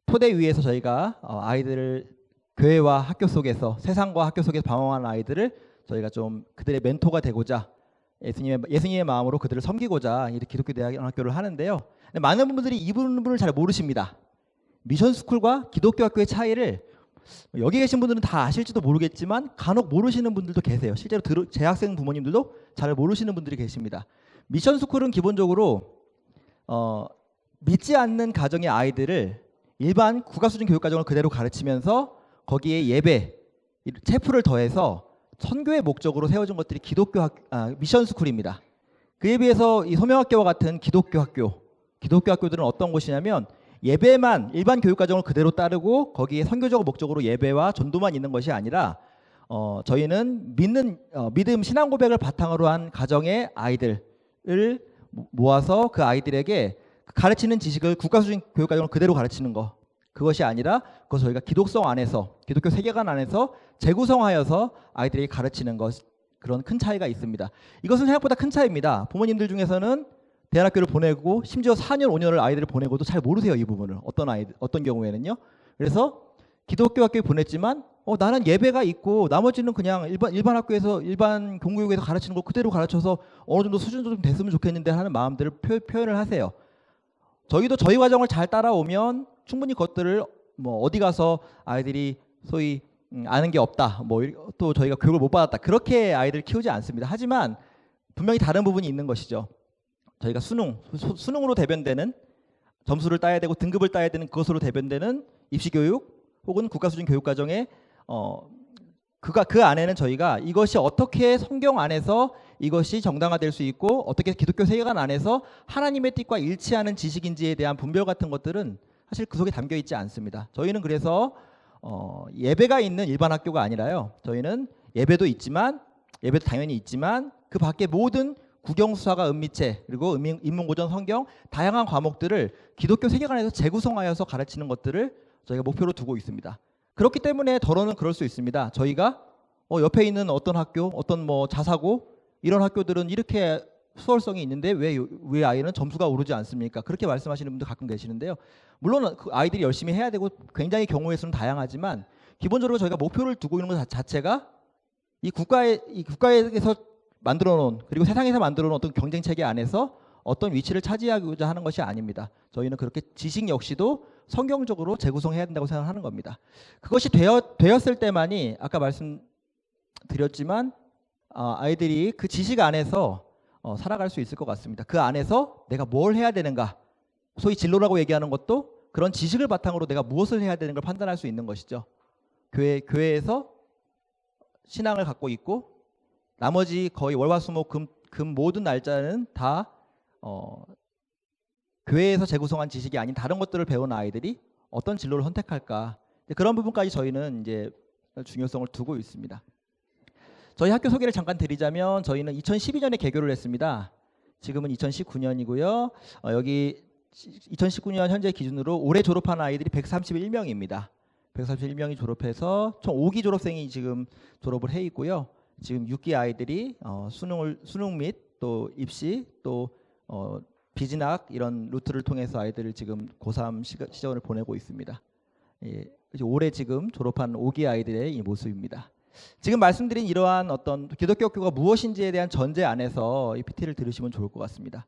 Speaker 6: 토대 위에서 저희가 아이들을 교회와 학교 속에서, 세상과 학교 속에서 방황하는 아이들을 저희가 좀 그들의 멘토가 되고자 예수님의 마음으로 그들을 섬기고자 이렇게 기독교 대학교를 하는데요. 많은 분들이 이 부분을 잘 모르십니다. 미션스쿨과 기독교 학교의 차이를 여기 계신 분들은 다 아실지도 모르겠지만 간혹 모르시는 분들도 계세요. 실제로 재학생 부모님들도 잘 모르시는 분들이 계십니다. 미션스쿨은 기본적으로 믿지 않는 가정의 아이들을 일반 국가수준 교육과정을 그대로 가르치면서 거기에 예배, 체프를 더해서 선교의 목적으로 세워진 것들이 미션스쿨입니다. 그에 비해서 이 소명학교와 같은 기독교 학교들은 어떤 곳이냐면 예배만, 일반 교육과정을 그대로 따르고 거기에 선교적 목적으로 예배와 전도만 있는 것이 아니라 저희는 믿음, 신앙 고백을 바탕으로 한 가정의 아이들을 모아서 그 아이들에게 가르치는 지식을 국가수준 교육과정을 그대로 가르치는 것, 그것이 아니라 그것을 저희가 기독성 안에서, 기독교 세계관 안에서 재구성하여서 아이들에게 가르치는 것, 그런 큰 차이가 있습니다. 이것은 생각보다 큰 차이입니다. 부모님들 중에서는 대안학교를 보내고 심지어 4년, 5년을 아이들을 보내고도 잘 모르세요, 이 부분을. 어떤 경우에는요. 그래서 기독교 학교에 보냈지만 나는 예배가 있고 나머지는 그냥 일반 학교에서 일반 공교육에서 가르치는 거 그대로 가르쳐서 어느 정도 수준 좀 됐으면 좋겠는데 하는 마음들을 표현을 하세요. 저희도 저희 과정을 잘 따라오면 충분히 그것들을 뭐 어디 가서 아이들이 소위 아는 게 없다, 뭐 또 저희가 교육을 못 받았다, 그렇게 아이들 키우지 않습니다. 하지만 분명히 다른 부분이 있는 것이죠. 저희가 수능으로 대변되는, 점수를 따야 되고 등급을 따야 되는 그것으로 대변되는 입시교육 혹은 국가수준 교육과정에 그 안에는 저희가 이것이 어떻게 성경 안에서 이것이 정당화될 수 있고 어떻게 기독교 세계관 안에서 하나님의 뜻과 일치하는 지식인지에 대한 분별 같은 것들은 사실 그 속에 담겨 있지 않습니다. 저희는 그래서 예배가 있는 일반 학교가 아니라요, 저희는 예배도 당연히 있지만 그 밖에 모든 국영수사가 은미체 그리고 인문고전 성경 다양한 과목들을 기독교 세계관에서 재구성하여서 가르치는 것들을 저희가 목표로 두고 있습니다. 그렇기 때문에 더러는 그럴 수 있습니다. 저희가 옆에 있는 어떤 학교, 어떤 뭐 자사고 이런 학교들은 이렇게 수월성이 있는데 왜 아이는 점수가 오르지 않습니까? 그렇게 말씀하시는 분들 가끔 계시는데요. 물론 그 아이들이 열심히 해야 되고 굉장히 경우의 수는 다양하지만 기본적으로 저희가 목표를 두고 있는 것 자체가 이 국가에서 만들어 놓은 그리고 세상에서 만들어 놓은 어떤 경쟁 체계 안에서 어떤 위치를 차지하고자 하는 것이 아닙니다. 저희는 그렇게 지식 역시도 성경적으로 재구성해야 된다고 생각하는 겁니다. 그것이 되었을 때만이 아까 말씀드렸지만 아이들이 그 지식 안에서 살아갈 수 있을 것 같습니다. 그 안에서 내가 뭘 해야 되는가, 소위 진로라고 얘기하는 것도 그런 지식을 바탕으로 내가 무엇을 해야 되는 걸 판단할 수 있는 것이죠. 교회에서 신앙을 갖고 있고 나머지 거의 월화수목금 모든 날짜는 다 교회에서 재구성한 지식이 아닌 다른 것들을 배운 아이들이 어떤 진로를 선택할까, 그런 부분까지 저희는 이제 중요성을 두고 있습니다. 저희 학교 소개를 잠깐 드리자면 저희는 2012년에 개교를 했습니다. 지금은 2019년이고요. 여기 2019년 현재 기준으로 올해 졸업한 아이들이 131명입니다. 131명이 졸업해서 총 5기 졸업생이 지금 졸업을 해 있고요. 지금 6기 아이들이 수능 및 또 입시 또 비진학 이런 루트를 통해서 아이들을 지금 고3 시절을 보내고 있습니다. 예, 올해 지금 졸업한 5기 아이들의 이 모습입니다. 지금 말씀드린 이러한 어떤 기독교 학교가 무엇인지에 대한 전제 안에서 이 PT를 들으시면 좋을 것 같습니다.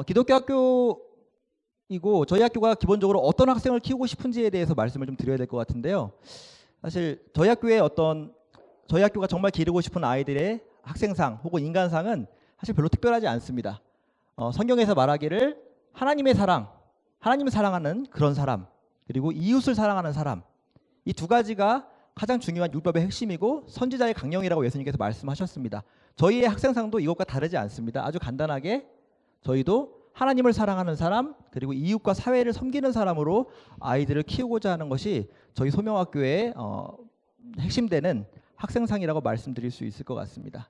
Speaker 6: 기독교 학교이고 저희 학교가 기본적으로 어떤 학생을 키우고 싶은지에 대해서 말씀을 좀 드려야 될 것 같은데요. 사실 저희 학교가 정말 기르고 싶은 아이들의 학생상 혹은 인간상은 사실 별로 특별하지 않습니다. 성경에서 말하기를 하나님의 사랑, 하나님을 사랑하는 그런 사람, 그리고 이웃을 사랑하는 사람, 이 두 가지가 가장 중요한 율법의 핵심이고 선지자의 강령이라고 예수님께서 말씀하셨습니다. 저희의 학생상도 이것과 다르지 않습니다. 아주 간단하게 저희도 하나님을 사랑하는 사람 그리고 이웃과 사회를 섬기는 사람으로 아이들을 키우고자 하는 것이 저희 소명학교의 핵심되는 학생상이라고 말씀드릴 수 있을 것 같습니다.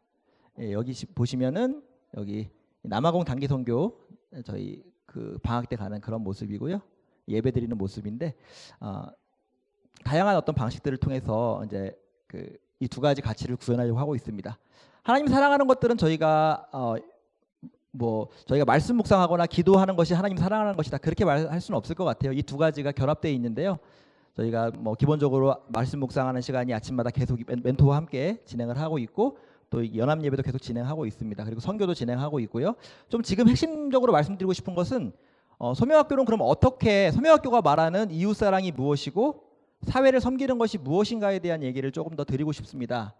Speaker 6: 예, 여기 보시면은 여기 남아공 단기 선교 저희 그 방학 때 가는 그런 모습이고요. 예배 드리는 모습인데 다양한 어떤 방식들을 통해서 이제 이 두 가지 가치를 구현하려고 하고 있습니다. 하나님 사랑하는 것들은 저희가 저희가 말씀 묵상하거나 기도하는 것이 하나님 사랑하는 것이다 그렇게 말할 수는 없을 것 같아요. 이 두 가지가 결합되어 있는데요. 저희가 기본적으로 말씀 묵상하는 시간이 아침마다 계속 멘토와 함께 진행을 하고 있고 또 연합 예배도 계속 진행하고 있습니다. 그리고 선교도 진행하고 있고요. 좀 지금 핵심적으로 말씀드리고 싶은 것은 소명학교는 그럼 어떻게 소명학교가 말하는 이웃사랑이 무엇이고 사회를 섬기는 것이 무엇인가에 대한 얘기를 조금 더 드리고 싶습니다.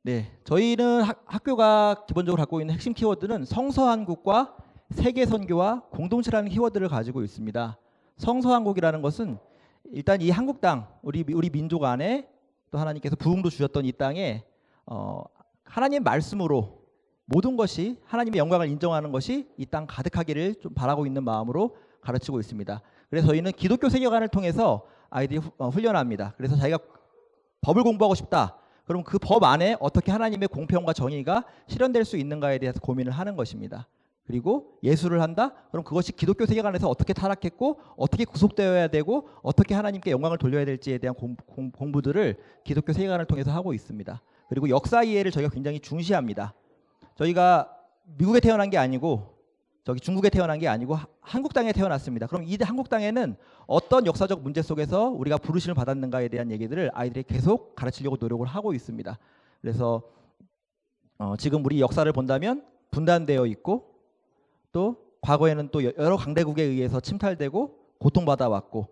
Speaker 6: 네, 저희는 학교가 기본적으로 갖고 있는 핵심 키워드는 성서한국과 세계선교와 공동체라는 키워드를 가지고 있습니다. 성서한국이라는 것은 일단 이 한국 땅, 우리 민족 안에 또 하나님께서 부흥도 주셨던 이 땅에 하나님의 말씀으로 모든 것이 하나님의 영광을 인정하는 것이 이 땅 가득하기를 좀 바라고 있는 마음으로 가르치고 있습니다. 그래서 저희는 기독교 세계관을 통해서 아이들이 훈련합니다. 그래서 자기가 법을 공부하고 싶다. 그럼 그 법 안에 어떻게 하나님의 공평과 정의가 실현될 수 있는가에 대해서 고민을 하는 것입니다. 그리고 예술을 한다? 그럼 그것이 기독교 세계관에서 어떻게 타락했고 어떻게 구속되어야 되고 어떻게 하나님께 영광을 돌려야 될지에 대한 공부들을 기독교 세계관을 통해서 하고 있습니다. 그리고 역사 이해를 저희가 굉장히 중시합니다. 저희가 미국에 태어난 게 아니고 저기 중국에 태어난 게 아니고 한국 땅에 태어났습니다. 그럼 이 한국 땅에는 어떤 역사적 문제 속에서 우리가 부르심을 받았는가에 대한 얘기들을 아이들이 계속 가르치려고 노력을 하고 있습니다. 그래서 지금 우리 역사를 본다면 분단되어 있고 또 과거에는 또 여러 강대국에 의해서 침탈되고 고통받아 왔고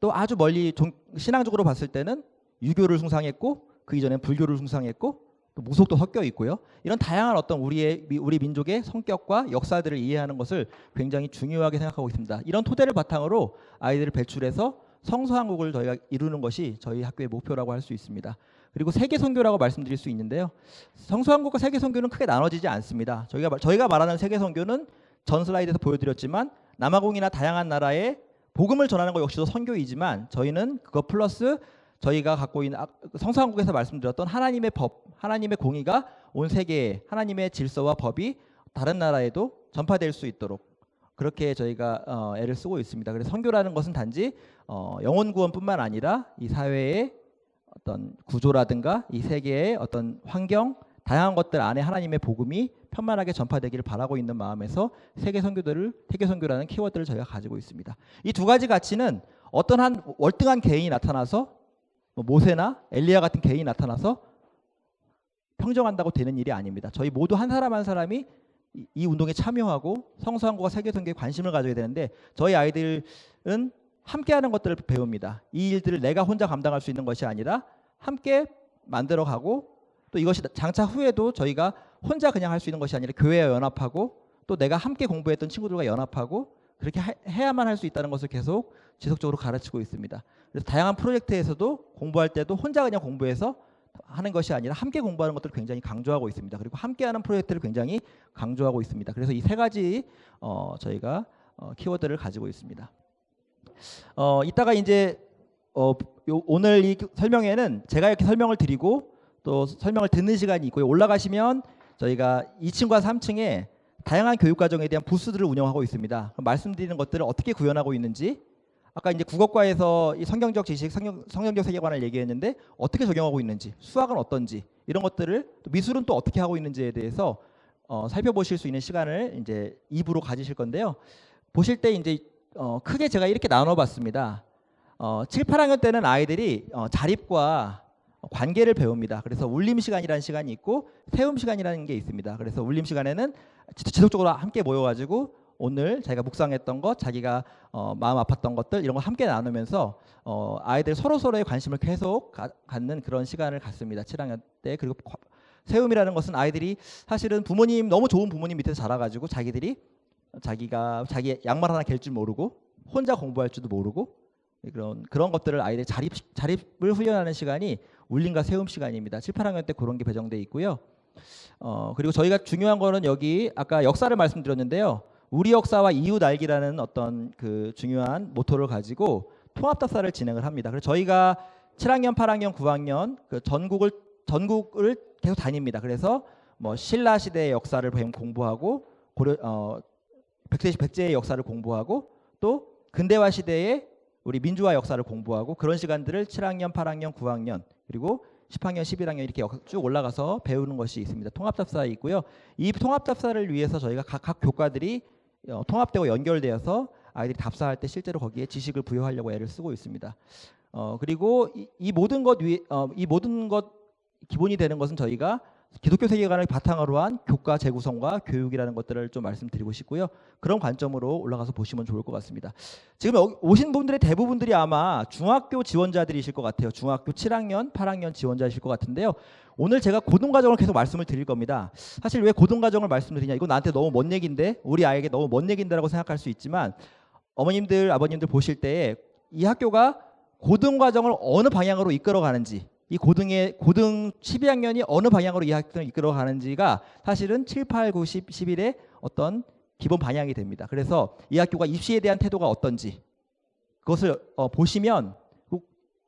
Speaker 6: 또 아주 멀리 신앙적으로 봤을 때는 유교를 숭상했고 그 이전엔 불교를 숭상했고 또 무속도 섞여 있고요. 이런 다양한 어떤 우리 민족의 성격과 역사들을 이해하는 것을 굉장히 중요하게 생각하고 있습니다. 이런 토대를 바탕으로 아이들을 배출해서 성서한국을 저희가 이루는 것이 저희 학교의 목표라고 할 수 있습니다. 그리고 세계선교라고 말씀드릴 수 있는데요. 성서한국과 세계선교는 크게 나눠지지 않습니다. 저희가 말하는 세계선교는 전 슬라이드에서 보여드렸지만 남아공이나 다양한 나라에 복음을 전하는 것 역시도 선교이지만 저희는 그거 플러스 저희가 갖고 있는 성서한국에서 말씀드렸던 하나님의 법, 하나님의 공의가 온 세계에 하나님의 질서와 법이 다른 나라에도 전파될 수 있도록 그렇게 저희가 애를 쓰고 있습니다. 그래서 선교라는 것은 단지 영혼 구원뿐만 아니라 이 사회의 어떤 구조라든가 이 세계의 어떤 환경, 다양한 것들 안에 하나님의 복음이 편만하게 전파되기를 바라고 있는 마음에서 세계 선교라는 키워드를 저희가 가지고 있습니다. 이 두 가지 가치는 어떤 한 월등한 개인이 나타나서 모세나 엘리야 같은 개인이 나타나서 평정한다고 되는 일이 아닙니다. 저희 모두 한 사람 한 사람이 이 운동에 참여하고 성서한국과 세계선교에 관심을 가져야 되는데 저희 아이들은 함께하는 것들을 배웁니다. 이 일들을 내가 혼자 감당할 수 있는 것이 아니라 함께 만들어가고 또 이것이 장차 후에도 저희가 혼자 그냥 할 수 있는 것이 아니라 교회와 연합하고 또 내가 함께 공부했던 친구들과 연합하고 그렇게 해야만 할 수 있다는 것을 계속 지속적으로 가르치고 있습니다. 그래서 다양한 프로젝트에서도 공부할 때도 혼자 그냥 공부해서 하는 것이 아니라 함께 공부하는 것들을 굉장히 강조하고 있습니다. 그리고 함께하는 프로젝트를 굉장히 강조하고 있습니다. 그래서 이 세 가지 저희가 키워드를 가지고 있습니다. 이따가 이제 오늘 이 설명회는 제가 이렇게 설명을 드리고 또 설명을 듣는 시간이 있고요. 올라가시면 저희가 2층과 3층에 다양한 교육과정에 대한 부스들을 운영하고 있습니다. 말씀드리는 것들을 어떻게 구현하고 있는지 아까 이제 국어과에서 이 성경적 지식, 성경적 세계관을 얘기했는데 어떻게 적용하고 있는지, 수학은 어떤지 이런 것들을 또 미술은 또 어떻게 하고 있는지에 대해서 살펴보실 수 있는 시간을 이제 2부로 가지실 건데요. 보실 때 이제 크게 제가 이렇게 나눠봤습니다. 7, 8학년 때는 아이들이 자립과 관계를 배웁니다. 그래서 울림 시간이라는 시간이 있고 세움 시간이라는 게 있습니다. 그래서 울림 시간에는 지속적으로 함께 모여가지고 오늘 자기가 묵상했던 것, 자기가 마음 아팠던 것들 이런 거 함께 나누면서 아이들 서로서로의 관심을 계속 갖는 그런 시간을 갖습니다. 7학년 때. 그리고 세움이라는 것은 아이들이 사실은 너무 좋은 부모님 밑에서 자라가지고 자기가 자기 양말 하나 갤 줄 모르고 혼자 공부할 줄도 모르고 그런 것들을 아이들 자립을 훈련하는 시간이 울림과 세움 시간입니다. 7, 8학년 때 그런 게 배정돼 있고요. 그리고 저희가 중요한 거는 여기 아까 역사를 말씀드렸는데요. 우리 역사와 이웃 알기라는 어떤 그 중요한 모토를 가지고 통합답사를 진행을 합니다. 그래서 저희가 7학년, 8학년, 9학년 그 전국을 계속 다닙니다. 그래서 뭐 신라 시대의 역사를 공부하고 백제의 역사를 공부하고 또 근대화 시대의 우리 민주화 역사를 공부하고 그런 시간들을 7학년, 8학년, 9학년 그리고 10학년, 11학년 이렇게 쭉 올라가서 배우는 것이 있습니다. 통합답사에 있고요. 이 통합답사를 위해서 저희가 각 교과들이 통합되고 연결되어서 아이들이 답사할 때 실제로 거기에 지식을 부여하려고 애를 쓰고 있습니다. 그리고 이 모든 것 기본이 되는 것은 저희가 기독교 세계관을 바탕으로 한 교과 재구성과 교육이라는 것들을 좀 말씀드리고 싶고요. 그런 관점으로 올라가서 보시면 좋을 것 같습니다. 지금 오신 분들의 대부분들이 아마 중학교 지원자들이실 것 같아요. 중학교 7학년, 8학년 지원자이실 것 같은데요. 오늘 제가 고등과정을 계속 말씀을 드릴 겁니다. 사실 왜 고등과정을 말씀드리냐, 이거 나한테 너무 먼 얘기인데, 우리 아이에게 너무 먼 얘기인데라고 생각할 수 있지만 어머님들, 아버님들 보실 때 이 학교가 고등과정을 어느 방향으로 이끌어 가는지, 이 고등 12학년이 어느 방향으로 이 학교를 이끌어 가는지가 사실은 7, 8, 9, 10, 11의 어떤 기본 방향이 됩니다. 그래서 이 학교가 입시에 대한 태도가 어떤지 그것을 보시면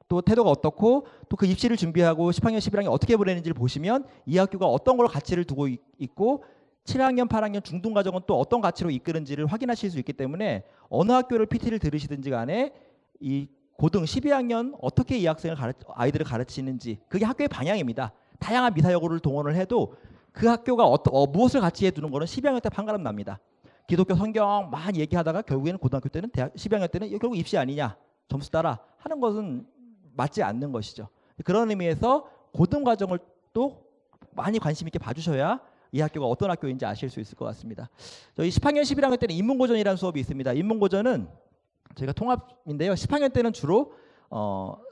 Speaker 6: 또 태도가 어떻고 또 그 입시를 준비하고 10학년, 11학년 어떻게 보내는지를 보시면 이 학교가 어떤 걸 가치를 두고 있고 7학년, 8학년 중등과정은 또 어떤 가치로 이끄는지를 확인하실 수 있기 때문에 어느 학교를 PT를 들으시든지 간에 이 고등 12학년 어떻게 이 아이들을 가르치는지 그게 학교의 방향입니다. 다양한 미사여구를 동원을 해도 그 학교가 무엇을 가치해 두는 거는 12학년 때 판가름 납니다. 기독교 성경 많이 얘기하다가 결국에는 고등학교 때는 대학 12학년 때는 결국 입시 아니냐 점수 따라 하는 것은 맞지 않는 것이죠. 그런 의미에서 고등 과정을 또 많이 관심 있게 봐주셔야 이 학교가 어떤 학교인지 아실 수 있을 것 같습니다. 저희 10학년 11학년 때는 인문고전이라는 수업이 있습니다. 인문고전은 저희가 통합인데요. 10학년 때는 주로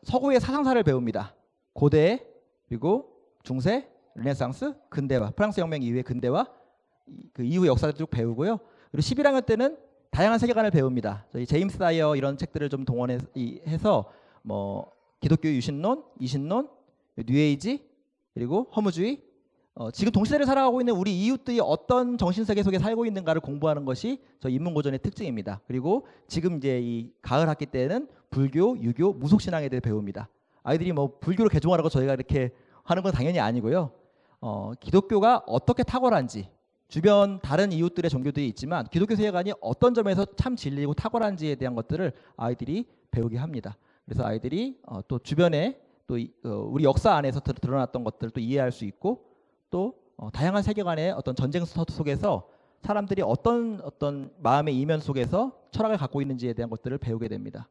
Speaker 6: 서구의 사상사를 배웁니다. 고대 그리고 중세, 르네상스, 근대화, 프랑스 혁명 이후의 근대화, 그 이후 역사를 쭉 배우고요. 그리고 11학년 때는 다양한 세계관을 배웁니다. 저희 제임스 다이어 이런 책들을 좀 동원해서 뭐 기독교 유신론, 이신론, 뉴에이지 그리고 허무주의, 지금 동시대를 살아가고 있는 우리 이웃들이 어떤 정신세계 속에 살고 있는가를 공부하는 것이 저희 인문고전의 특징입니다. 그리고 지금 이제 이 가을 학기 때는 불교, 유교, 무속신앙에 대해 배웁니다. 아이들이 뭐 불교를 개종하라고 저희가 이렇게 하는 건 당연히 아니고요. 기독교가 어떻게 탁월한지, 주변 다른 이웃들의 종교들이 있지만 기독교 세계관이 어떤 점에서 참 진리고 탁월한지에 대한 것들을 아이들이 배우게 합니다. 그래서 아이들이 또 주변에 또 우리 역사 안에서 드러났던 것들을 또 이해할 수 있고 또 다양한 세계관의 어떤 전쟁 속에서 사람들이 어떤 마음의 이면 속에서 철학을 갖고 있는지에 대한 것들을 배우게 됩니다.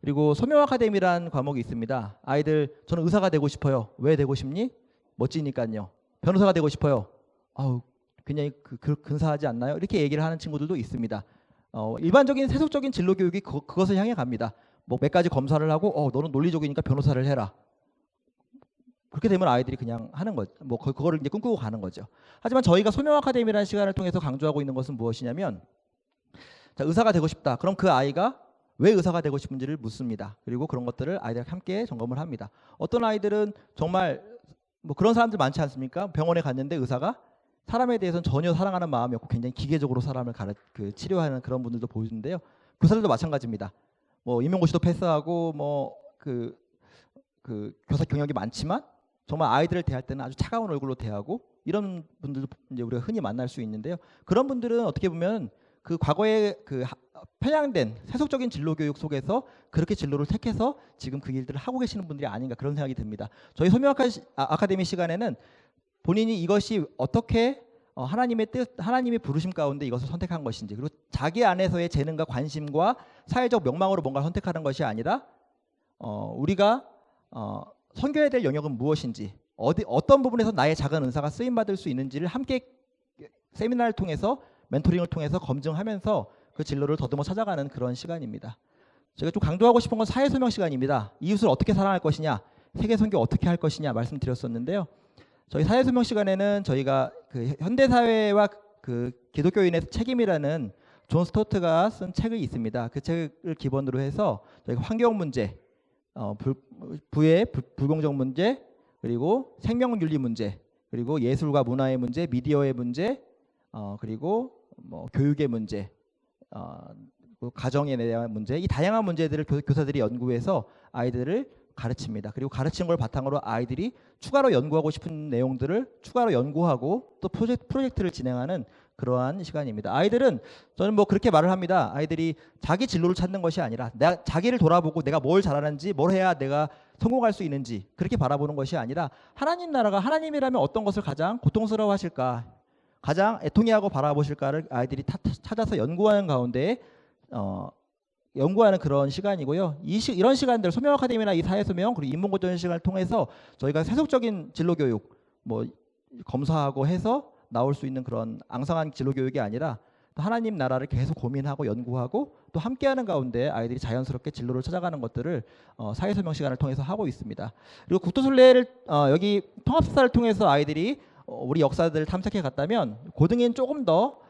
Speaker 6: 그리고 소명 아카데미라는 과목이 있습니다. 아이들 저는 의사가 되고 싶어요. 왜 되고 싶니? 멋지니까요. 변호사가 되고 싶어요. 아우 굉장히 근사하지 않나요? 이렇게 얘기를 하는 친구들도 있습니다. 일반적인 세속적인 진로 교육이 그것을 향해 갑니다. 뭐 몇 가지 검사를 하고 너는 논리적이니까 변호사를 해라. 그렇게 되면 아이들이 그냥 하는 거죠. 뭐 그거를 이제 꿈꾸고 가는 거죠. 하지만 저희가 소명 아카데미라는 시간을 통해서 강조하고 있는 것은 무엇이냐면 자, 의사가 되고 싶다. 그럼 그 아이가 왜 의사가 되고 싶은지를 묻습니다. 그리고 그런 것들을 아이들과 함께 점검을 합니다. 어떤 아이들은 정말 뭐 그런 사람들 많지 않습니까? 병원에 갔는데 의사가 사람에 대해서는 전혀 사랑하는 마음이 없고 굉장히 기계적으로 사람을 치료하는 그런 분들도 보이는데요. 교사들도 마찬가지입니다. 뭐 임용고시도 패스하고 뭐 그 교사 경력이 많지만 정말 아이들을 대할 때는 아주 차가운 얼굴로 대하고 이런 분들도 이제 우리가 흔히 만날 수 있는데요. 그런 분들은 어떻게 보면 그 과거에 편향된 세속적인 진로 교육 속에서 그렇게 진로를 택해서 지금 그 일들을 하고 계시는 분들이 아닌가 그런 생각이 듭니다. 저희 소명 아카데미 시간에는 본인이 이것이 어떻게 하나님의 뜻, 하나님의 부르심 가운데 이것을 선택한 것인지 그리고 자기 안에서의 재능과 관심과 사회적 명망으로 뭔가 선택하는 것이 아니라 우리가 섬겨야 될 영역은 무엇인지 어떤 부분에서 나의 작은 은사가 쓰임받을 수 있는지를 함께 세미나를 통해서 멘토링을 통해서 검증하면서 그 진로를 더듬어 찾아가는 그런 시간입니다. 제가 좀 강조하고 싶은 건 사회소명 시간입니다. 이웃을 어떻게 사랑할 것이냐, 세계선교 어떻게 할 것이냐 말씀드렸었는데요. 저희 사회소명 시간에는 저희가 그 현대사회와 그 기독교인의 책임이라는 존 스토트가 쓴 책이 있습니다. 그 책을 기본으로 해서 저희가 환경 문제, 부의 불공정 문제, 그리고 생명윤리 문제, 그리고 예술과 문화의 문제, 미디어의 문제, 그리고 뭐 교육의 문제, 가정에 대한 문제, 이 다양한 문제들을 교사들이 연구해서 아이들을 가르칩니다. 그리고 가르친 걸 바탕으로 아이들이 추가로 연구하고 싶은 내용들을 추가로 연구하고 또 프로젝트를 진행하는 그러한 시간입니다. 아이들은 저는 뭐 그렇게 말을 합니다. 아이들이 자기 진로를 찾는 것이 아니라 내가 자기를 돌아보고 내가 뭘 잘하는지 뭘 해야 내가 성공할 수 있는지 그렇게 바라보는 것이 아니라 하나님 나라가 하나님이라면 어떤 것을 가장 고통스러워하실까 가장 애통해하고 바라보실까를 아이들이 찾아서 연구하는 가운데 연구하는 그런 시간이고요. 이런 시간들 소명 아카데미나 이 사회소명 그리고 인문고전 시간을 통해서 저희가 세속적인 진로교육 뭐 검사하고 해서 나올 수 있는 그런 앙상한 진로교육이 아니라 또 하나님 나라를 계속 고민하고 연구하고 또 함께하는 가운데 아이들이 자연스럽게 진로를 찾아가는 것들을 사회소명 시간을 통해서 하고 있습니다. 그리고 국토순례를 여기 통합사를 통해서 아이들이 우리 역사들을 탐색해 갔다면 고등에는 조금 더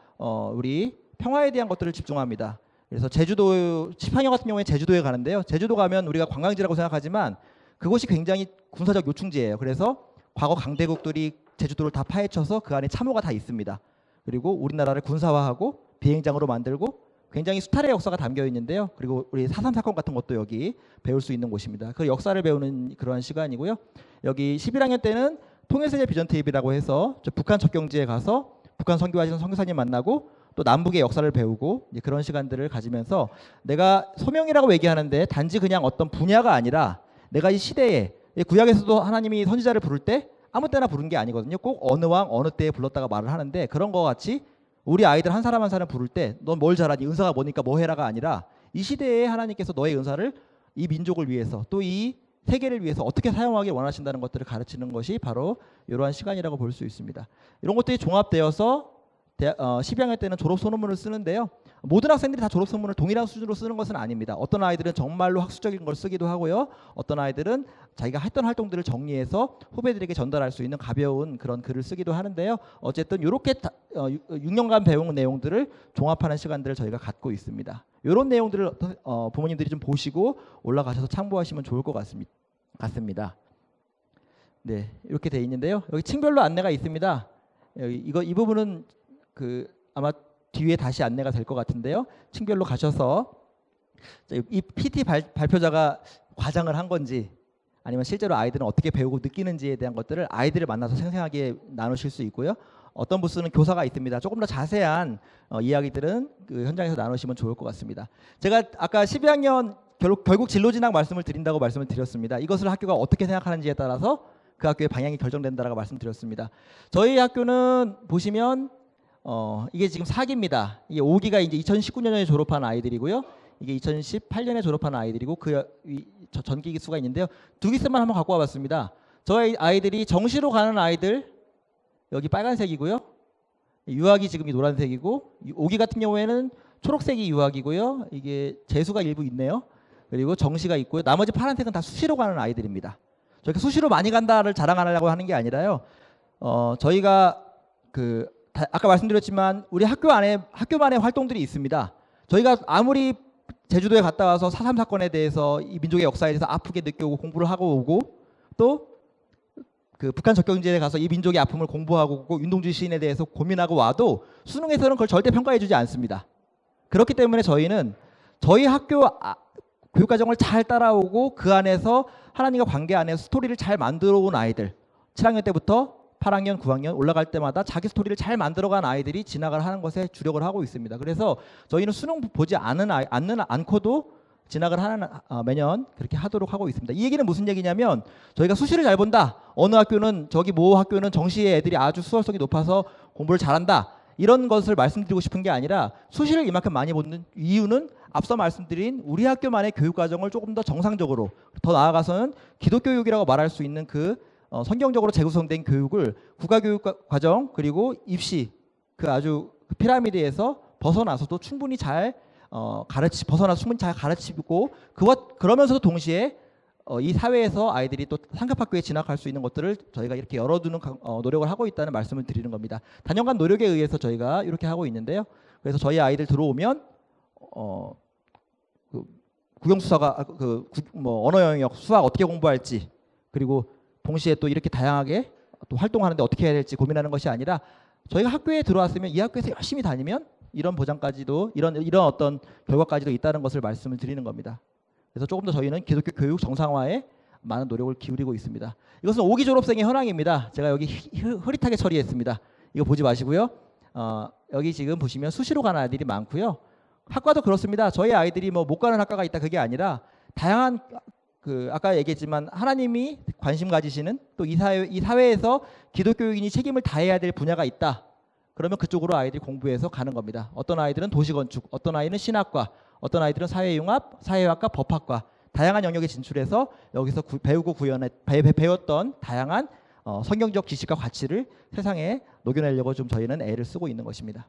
Speaker 6: 우리 평화에 대한 것들을 집중합니다. 그래서 제주도 10학년 같은 경우에 제주도에 가는데요. 제주도 가면 우리가 관광지라고 생각하지만 그곳이 굉장히 군사적 요충지예요. 그래서 과거 강대국들이 제주도를 다 파헤쳐서 그 안에 참호가 다 있습니다. 그리고 우리나라를 군사화하고 비행장으로 만들고 굉장히 수탈의 역사가 담겨 있는데요. 그리고 우리 4.3 사건 같은 것도 여기 배울 수 있는 곳입니다. 그 역사를 배우는 그러한 시간이고요. 여기 11학년 때는 통일세계 비전 TV라고 해서 북한 적경지에 가서 북한 선교하시는 선교사님 만나고 또 남북의 역사를 배우고 이제 그런 시간들을 가지면서 내가 소명이라고 얘기하는데 단지 그냥 어떤 분야가 아니라 내가 이 시대에 구약에서도 하나님이 선지자를 부를 때 아무 때나 부른 게 아니거든요. 꼭 어느 왕 어느 때에 불렀다가 말을 하는데 그런 거 같이 우리 아이들 한 사람 한 사람 부를 때 넌 뭘 잘하니? 은사가 뭐니까 뭐 해라가 아니라 이 시대에 하나님께서 너의 은사를 이 민족을 위해서 또 이 세계를 위해서 어떻게 사용하길 원하신다는 것들을 가르치는 것이 바로 이러한 시간이라고 볼 수 있습니다. 이런 것들이 종합되어서 12학년 때는 졸업 선언문을 쓰는데요. 모든 학생들이 다 졸업 선언문을 동일한 수준으로 쓰는 것은 아닙니다. 어떤 아이들은 정말로 학술적인 걸 쓰기도 하고요. 어떤 아이들은 자기가 했던 활동들을 정리해서 후배들에게 전달할 수 있는 가벼운 그런 글을 쓰기도 하는데요. 어쨌든 이렇게 6년간 배운 내용들을 종합하는 시간들을 저희가 갖고 있습니다. 이런 내용들을 부모님들이 좀 보시고 올라가셔서 참고하시면 좋을 것 같습니다. 네, 이렇게 돼 있는데요. 여기 층별로 안내가 있습니다. 이 부분은 아마 뒤에 다시 안내가 될 것 같은데요. 층별로 가셔서 이 PT 발표자가 과장을 한 건지 아니면 실제로 아이들은 어떻게 배우고 느끼는지에 대한 것들을 아이들을 만나서 생생하게 나누실 수 있고요. 어떤 부스는 교사가 있습니다. 조금 더 자세한 이야기들은 그 현장에서 나누시면 좋을 것 같습니다. 제가 아까 12학년 결국 진로 진학 말씀을 드린다고 말씀을 드렸습니다. 이것을 학교가 어떻게 생각하는지에 따라서 그 학교의 방향이 결정된다라고 말씀드렸습니다. 저희 학교는 보시면 이게 지금 4기입니다. 이게 5기가 이제 2019년에 졸업한 아이들이고요. 이게 2018년에 졸업한 아이들이고 그 전기 수가 있는데요. 2기수만 한번 갖고 와봤습니다. 저희 아이들이 정시로 가는 아이들 여기 빨간색이고요. 유학이 지금 이 노란색이고 5기 같은 경우에는 초록색이 유학이고요. 이게 재수가 일부 있네요. 그리고 정시가 있고요. 나머지 파란색은 다 수시로 가는 아이들입니다. 저렇게 수시로 많이 간다를 자랑하려고 하는 게 아니라요. 저희가 아까 말씀드렸지만 우리 학교만의 활동들이 있습니다. 저희가 아무리 제주도에 갔다 와서 4.3 사건에 대해서 이 민족의 역사에 대해서 아프게 느껴오고 공부를 하고 오고 또 그 북한 적경지에 가서 이 민족의 아픔을 공부하고 오고 윤동주 시인에 대해서 고민하고 와도 수능에서는 그걸 절대 평가해주지 않습니다. 그렇기 때문에 저희는 저희 학교 교육과정을 잘 따라오고 그 안에서 하나님과 관계 안에서 스토리를 잘 만들어 온 아이들 7학년 때부터 8학년, 9학년 올라갈 때마다 자기 스토리를 잘 만들어간 아이들이 진학을 하는 것에 주력을 하고 있습니다. 그래서 저희는 수능 보지 않고도 진학을 하는 매년 그렇게 하도록 하고 있습니다. 이 얘기는 무슨 얘기냐면 저희가 수시를 잘 본다. 어느 학교는 저기 모 학교는 정시에 애들이 아주 수월성이 높아서 공부를 잘한다. 이런 것을 말씀드리고 싶은 게 아니라 수시를 이만큼 많이 보는 이유는 앞서 말씀드린 우리 학교만의 교육과정을 조금 더 정상적으로 더 나아가서는 기독교육이라고 말할 수 있는 성경적으로 재구성된 교육을 국가교육과정 그리고 입시 아주 피라미드에서 벗어나서도 충분히 잘 충분히 잘 가르치고 그러면서도 동시에 이 사회에서 아이들이 또 상급학교에 진학할 수 있는 것들을 저희가 이렇게 열어두는 노력을 하고 있다는 말씀을 드리는 겁니다. 단연간 노력에 의해서 저희가 이렇게 하고 있는데요. 그래서 저희 아이들 들어오면 국영수사가 언어 영역 수학 어떻게 공부할지 그리고 동시에 또 이렇게 다양하게 또 활동하는데 어떻게 해야 될지 고민하는 것이 아니라 저희가 학교에 들어왔으면 이 학교에서 열심히 다니면 이런 보장까지도 이런 어떤 결과까지도 있다는 것을 말씀을 드리는 겁니다. 그래서 조금 더 저희는 기독교 교육 정상화에 많은 노력을 기울이고 있습니다. 이것은 5기 졸업생의 현황입니다. 제가 여기 흐릿하게 처리했습니다. 이거 보지 마시고요. 여기 지금 보시면 수시로 가는 아이들이 많고요. 학과도 그렇습니다. 저희 아이들이 못 가는 학과가 있다 그게 아니라 다양한 아까 얘기했지만 하나님이 관심 가지시는 또 이 사회에서 기독교인이 책임을 다해야 될 분야가 있다. 그러면 그쪽으로 아이들이 공부해서 가는 겁니다. 어떤 아이들은 도시건축, 어떤 아이는 신학과, 어떤 아이들은 사회융합, 사회학과, 법학과 다양한 영역에 진출해서 여기서 배웠던 다양한 성경적 지식과 가치를 세상에 녹여내려고 좀 저희는 애를 쓰고 있는 것입니다.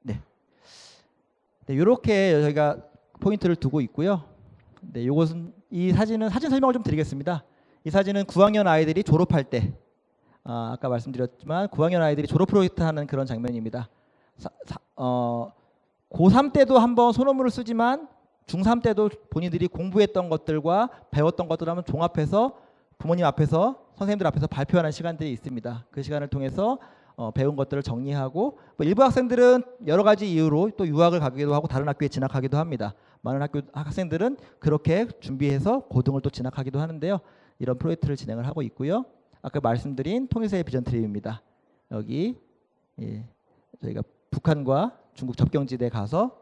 Speaker 6: 네, 이렇게 저희가 포인트를 두고 있고요. 네, 이 사진은 사진 설명을 좀 드리겠습니다. 이 사진은 9학년 아이들이 졸업할 때 아까 말씀드렸지만 9학년 아이들이 졸업 프로젝트 하는 그런 장면입니다. 고3 때도 한번 소논문을 쓰지만 중3 때도 본인들이 공부했던 것들과 배웠던 것들을 한번 종합해서 부모님 앞에서 선생님들 앞에서 발표하는 시간들이 있습니다. 그 시간을 통해서 배운 것들을 정리하고 일부 학생들은 여러 가지 이유로 또 유학을 가기도 하고 다른 학교에 진학하기도 합니다. 많은 학생들은 그렇게 준비해서 고등을 또 진학하기도 하는데요. 이런 프로젝트를 진행을 하고 있고요. 아까 말씀드린 통일사의 비전 트립입니다. 여기 저희가 북한과 중국 접경지대에 가서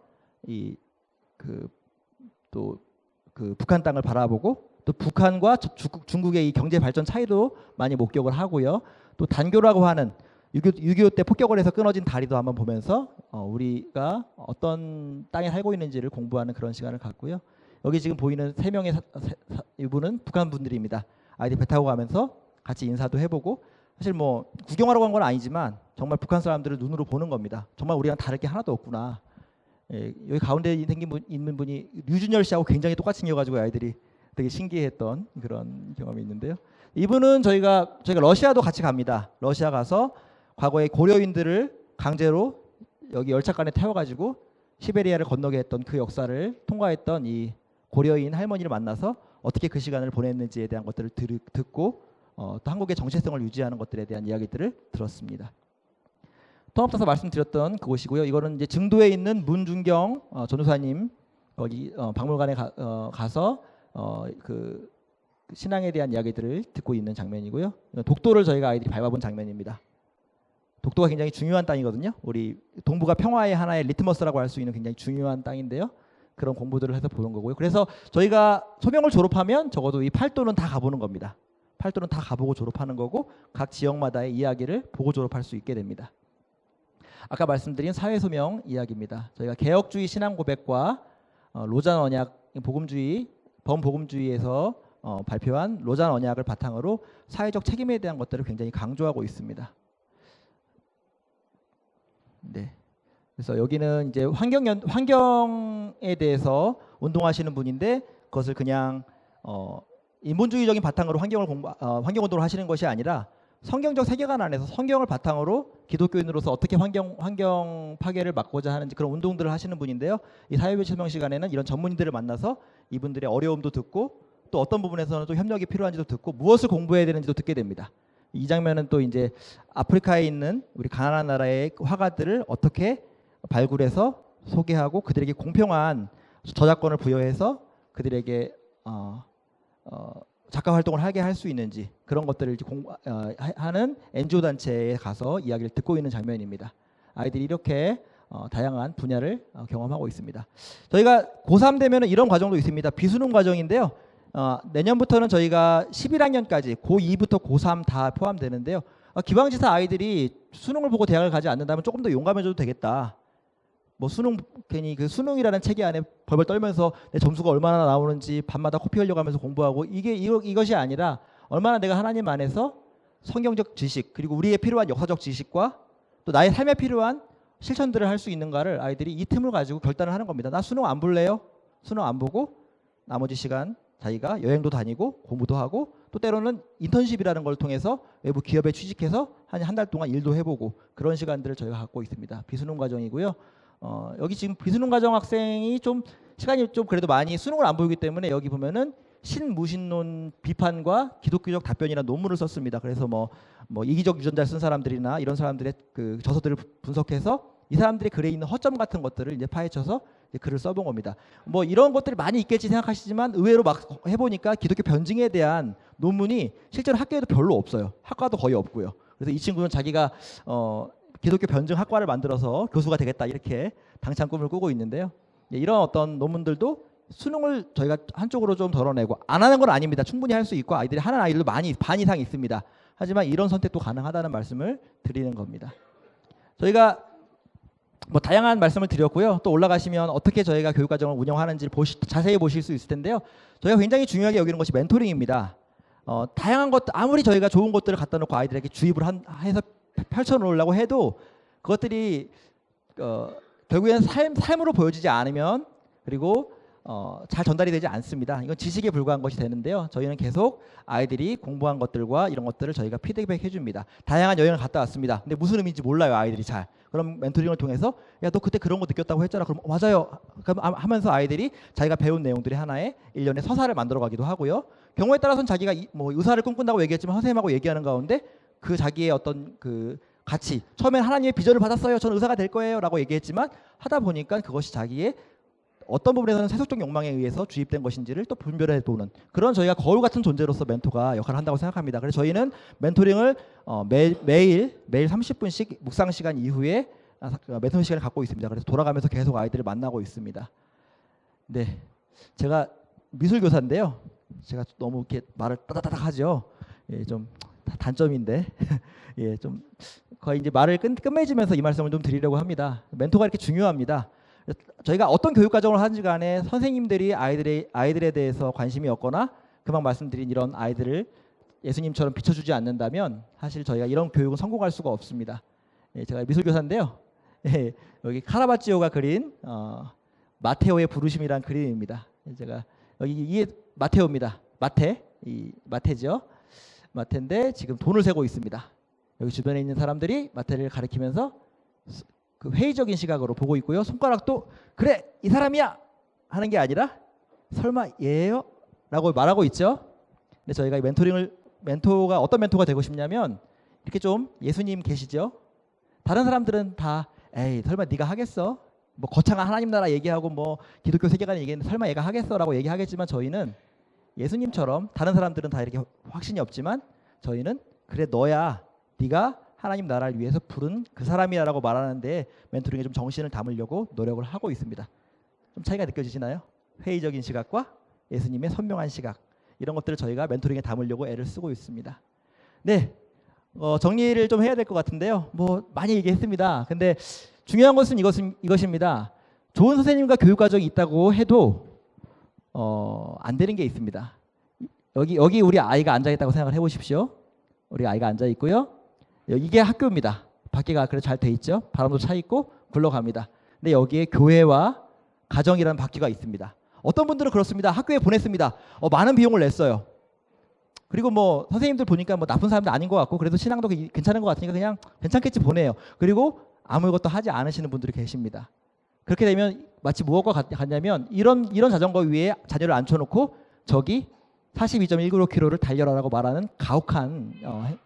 Speaker 6: 북한 땅을 바라보고 또 북한과 중국의 이 경제 발전 차이도 많이 목격을 하고요. 또 단교라고 하는 6.25 때 폭격을 해서 끊어진 다리도 한번 보면서 우리가 어떤 땅에 살고 있는지를 공부하는 그런 시간을 갖고요. 여기 지금 보이는 3명의 이분은 북한 분들입니다. 아이들 배 타고 가면서 같이 인사도 해보고, 사실 뭐 구경하러 간 건 아니지만 정말 북한 사람들을 눈으로 보는 겁니다. 정말 우리랑 다를 게 하나도 없구나. 예, 여기 가운데 있는 분이 류준열 씨하고 굉장히 똑같이 생겨가지고 아이들이 되게 신기했던 그런 경험이 있는데요. 이분은 저희가 러시아도 같이 갑니다. 러시아 가서 과거에 고려인들을 강제로 여기 열차간에 태워가지고 시베리아를 건너게 했던 그 역사를 통과했던 이 고려인 할머니를 만나서 어떻게 그 시간을 보냈는지에 대한 것들을 듣고 또 한국의 정체성을 유지하는 것들에 대한 이야기들을 들었습니다. 통합사서 말씀드렸던 그곳이고요. 이거는 이제 증도에 있는 문준경 전도사님 거기 박물관에 가서 그 신앙에 대한 이야기들을 듣고 있는 장면이고요. 독도를 저희가 아이들이 밟아본 장면입니다. 독도가 굉장히 중요한 땅이거든요. 우리 동북아 평화의 하나의 리트머스라고 할 수 있는 굉장히 중요한 땅인데요. 그런 공부들을 해서 보는 거고요. 그래서 저희가 소명을 졸업하면 적어도 이 팔도는 다 가보는 겁니다. 팔도는 다 가보고 졸업하는 거고, 각 지역마다의 이야기를 보고 졸업할 수 있게 됩니다. 아까 말씀드린 사회소명 이야기입니다. 저희가 개혁주의 신앙 고백과 로잔 언약 복음주의 범복음주의에서 발표한 로잔 언약을 바탕으로 사회적 책임에 대한 것들을 굉장히 강조하고 있습니다. 네. 그래서 여기는 이제 환경에 대해서 운동하시는 분인데, 그것을 그냥 인본주의적인 바탕으로 환경운동을 하시는 것이 아니라 성경적 세계관 안에서 성경을 바탕으로 기독교인으로서 어떻게 환경 파괴를 막고자 하는지 그런 운동들을 하시는 분인데요. 이 사회소명 시간에는 이런 전문인들을 만나서 이분들의 어려움도 듣고, 또 어떤 부분에서는 또 협력이 필요한지도 듣고, 무엇을 공부해야 되는지도 듣게 됩니다. 이 장면은 또 이제 아프리카에 있는 우리 가나안 나라의 화가들을 어떻게 발굴해서 소개하고 그들에게 공평한 저작권을 부여해서 그들에게 작가 활동을 하게 할 수 있는지, 그런 것들을 하는 NGO 단체에 가서 이야기를 듣고 있는 장면입니다. 아이들이 이렇게 다양한 분야를 경험하고 있습니다. 저희가 고3 되면 이런 과정도 있습니다. 비수능 과정인데요. 내년부터는 저희가 11학년까지 고2부터 고3 다 포함되는데요. 기왕지사 아이들이 수능을 보고 대학을 가지 않는다면 조금 더 용감해져도 되겠다. 뭐 괜히 그 수능이라는 체계 안에 벌벌 떨면서 내 점수가 얼마나 나오는지 밤마다 코피 흘려가면서 공부하고, 이것이 아니라 얼마나 내가 하나님 안에서 성경적 지식, 그리고 우리의 필요한 역사적 지식과 또 나의 삶에 필요한 실천들을 할 수 있는가를 아이들이 이 틈을 가지고 결단을 하는 겁니다. 나 수능 안 볼래요? 수능 안 보고 나머지 시간 자기가 여행도 다니고 공부도 하고, 또 때로는 인턴십이라는 걸 통해서 외부 기업에 취직해서 한 달 동안 일도 해보고, 그런 시간들을 저희가 갖고 있습니다. 비수능 과정이고요. 여기 지금 비수능 과정 학생이 좀 시간이 좀 그래도 많이 수능을 안 보기 때문에 여기 보면은 신무신론 비판과 기독교적 답변이라는 논문을 썼습니다. 그래서 뭐 이기적 유전자를 쓴 사람들이나 이런 사람들의 그 저서들을 분석해서 이 사람들의 글에 있는 허점 같은 것들을 이제 파헤쳐서 이제 글을 써본 겁니다. 뭐 이런 것들이 많이 있겠지 생각하시지만 의외로 막 해보니까 기독교 변증에 대한 논문이 실제로 학교에도 별로 없어요. 학과도 거의 없고요. 그래서 이 친구는 자기가 기독교 변증 학과를 만들어서 교수가 되겠다, 이렇게 당찬 꿈을 꾸고 있는데요. 이런 어떤 논문들도 수능을 저희가 한쪽으로 좀 덜어내고, 안 하는 건 아닙니다. 충분히 할 수 있고 아이들이 하는 아이들도 반 이상 있습니다. 하지만 이런 선택도 가능하다는 말씀을 드리는 겁니다. 저희가 뭐 다양한 말씀을 드렸고요. 또 올라가시면 어떻게 저희가 교육과정을 운영하는지 자세히 보실 수 있을 텐데요. 저희가 굉장히 중요하게 여기는 것이 멘토링입니다. 다양한 것, 아무리 저희가 좋은 것들을 갖다 놓고 아이들에게 주입을 해서 펼쳐놓으려고 해도 그것들이 결국에는 삶으로 보여지지 않으면, 그리고 잘 전달이 되지 않습니다. 이건 지식에 불과한 것이 되는데요. 저희는 계속 아이들이 공부한 것들과 이런 것들을 저희가 피드백 해줍니다. 다양한 여행을 갔다 왔습니다. 근데 무슨 의미인지 몰라요, 아이들이 잘. 그럼 멘토링을 통해서 야, 너 그때 그런 거 느꼈다고 했잖아. 그럼 맞아요. 그럼 하면서 아이들이 자기가 배운 내용들이 하나의 일련의 서사를 만들어 가기도 하고요. 경우에 따라서는 자기가 뭐 의사를 꿈꾼다고 얘기했지만 선생님하고 얘기하는 가운데 그 자기의 어떤 그 가치, 처음엔 하나님의 비전을 받았어요. 저는 의사가 될 거예요 라고 얘기했지만 하다 보니까 그것이 자기의 어떤 부분에서는 세속적 욕망에 의해서 주입된 것인지를 또 분별해 보는, 그런 저희가 거울 같은 존재로서 멘토가 역할을 한다고 생각합니다. 그래서 저희는 멘토링을 매일 30분씩 묵상 시간 이후에 멘토링 시간을 갖고 있습니다. 그래서 돌아가면서 계속 아이들을 만나고 있습니다. 네, 제가 미술 교사인데요. 제가 너무 이렇게 말을 따다다닥 하죠. 예, 좀 단점인데 예, 좀 거의 이제 말을 끝맺으면서 이 말씀을 좀 드리려고 합니다. 멘토가 이렇게 중요합니다. 저희가 어떤 교육 과정을 하는지 간에 선생님들이 아이들에 대해서 관심이 없거나 금방 말씀드린 이런 아이들을 예수님처럼 비춰주지 않는다면 사실 저희가 이런 교육은 성공할 수가 없습니다. 예, 제가 미술교사인데요. 예, 여기 카라바찌오가 그린 마테오의 부르심이란 그림입니다. 제가 여기 이게 마테오입니다. 마테죠. 마테인데 지금 돈을 세고 있습니다. 여기 주변에 있는 사람들이 마테를 가리키면서 그 회의적인 시각으로 보고 있고요. 손가락도 그래 이 사람이야 하는 게 아니라 설마 얘예요? 라고 말하고 있죠. 근데 저희가 이 멘토가 어떤 멘토가 되고 싶냐면 이렇게 좀 예수님 계시죠. 다른 사람들은 다 에이 설마 네가 하겠어? 뭐 거창한 하나님 나라 얘기하고 뭐 기독교 세계관 얘기했는데 설마 얘가 하겠어라고 얘기하겠지만 저희는 예수님처럼 다른 사람들은 다 이렇게 확신이 없지만 저희는 그래 너야 네가 하나님 나라를 위해서 부른 그 사람이라고 말하는데 멘토링에 좀 정신을 담으려고 노력을 하고 있습니다. 좀 차이가 느껴지시나요? 회의적인 시각과 예수님의 선명한 시각 이런 것들을 저희가 멘토링에 담으려고 애를 쓰고 있습니다. 네, 정리를 좀 해야 될 것 같은데요. 뭐 많이 얘기했습니다. 근데 중요한 것은 이것입니다. 좋은 선생님과 교육 과정이 있다고 해도 안 되는 게 있습니다. 여기 우리 아이가 앉아 있다고 생각을 해보십시오. 우리 아이가 앉아 있고요. 이게 학교입니다. 밖에가 그래 잘 돼 있죠. 바람도 차 있고 굴러갑니다. 근데 여기에 교회와 가정이라는 바퀴가 있습니다. 어떤 분들은 그렇습니다. 학교에 보냈습니다. 많은 비용을 냈어요. 그리고 뭐 선생님들 보니까 뭐 나쁜 사람도 아닌 것 같고 그래도 신앙도 괜찮은 것 같으니까 그냥 괜찮겠지 보내요. 그리고 아무것도 하지 않으시는 분들이 계십니다. 그렇게 되면 마치 무엇과 같냐면 이런 자전거 위에 자녀를 앉혀놓고 저기 42.1km를 달려라라고 말하는 가혹한